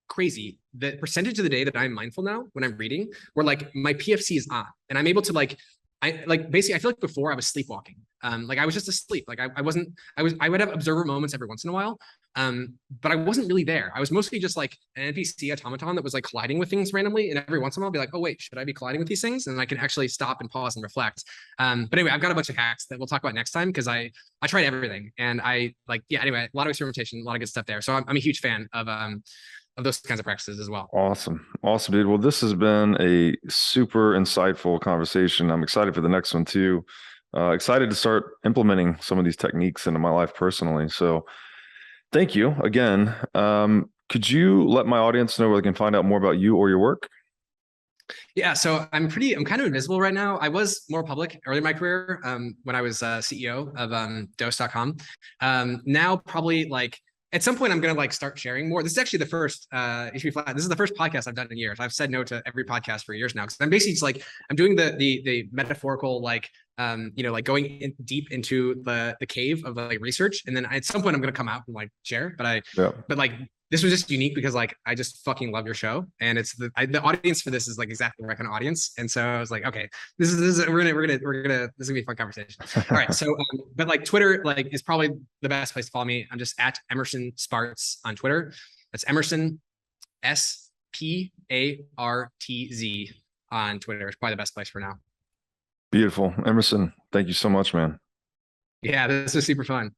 crazy, the percentage of the day that I'm mindful now when I'm reading, where like my PFC is on and I'm able to basically I feel like before I was sleepwalking. Like I was just asleep. Like I would have observer moments every once in a while. But I wasn't really there. I was mostly just like an NPC automaton that was like colliding with things randomly. And every once in a while I'll be like, oh wait, should I be colliding with these things? And I can actually stop and pause and reflect. But anyway, I've got a bunch of hacks that we'll talk about next time because I tried everything. And anyway, a lot of experimentation, a lot of good stuff there. So I'm a huge fan of those kinds of practices as well. Awesome, dude. Well, this has been a super insightful conversation. I'm excited for the next one too. excited to start implementing some of these techniques into my life personally. So thank you again. Could you let my audience know where they can find out more about you or your work? Yeah, so I'm kind of invisible right now. I was more public early in my career when I was CEO of dose.com. Now probably like at some point I'm going to like start sharing more. This is actually the first this is the first podcast I've done in years. I've said no to every podcast for years now because I'm basically just like I'm doing the metaphorical like like going in deep into the cave of like research, and then at some point I'm going to come out and like share. But like this was just unique because like I just fucking love your show, and it's the audience for this is like exactly the right kind of audience, and so I was like, okay, this is we're gonna this is gonna be a fun conversation. All right, so but like Twitter like is probably the best place to follow me. I'm just at Emerson Spartz on Twitter. That's Emerson Spartz on Twitter. It's probably the best place for now. Beautiful, Emerson. Thank you so much, man. Yeah, this was super fun.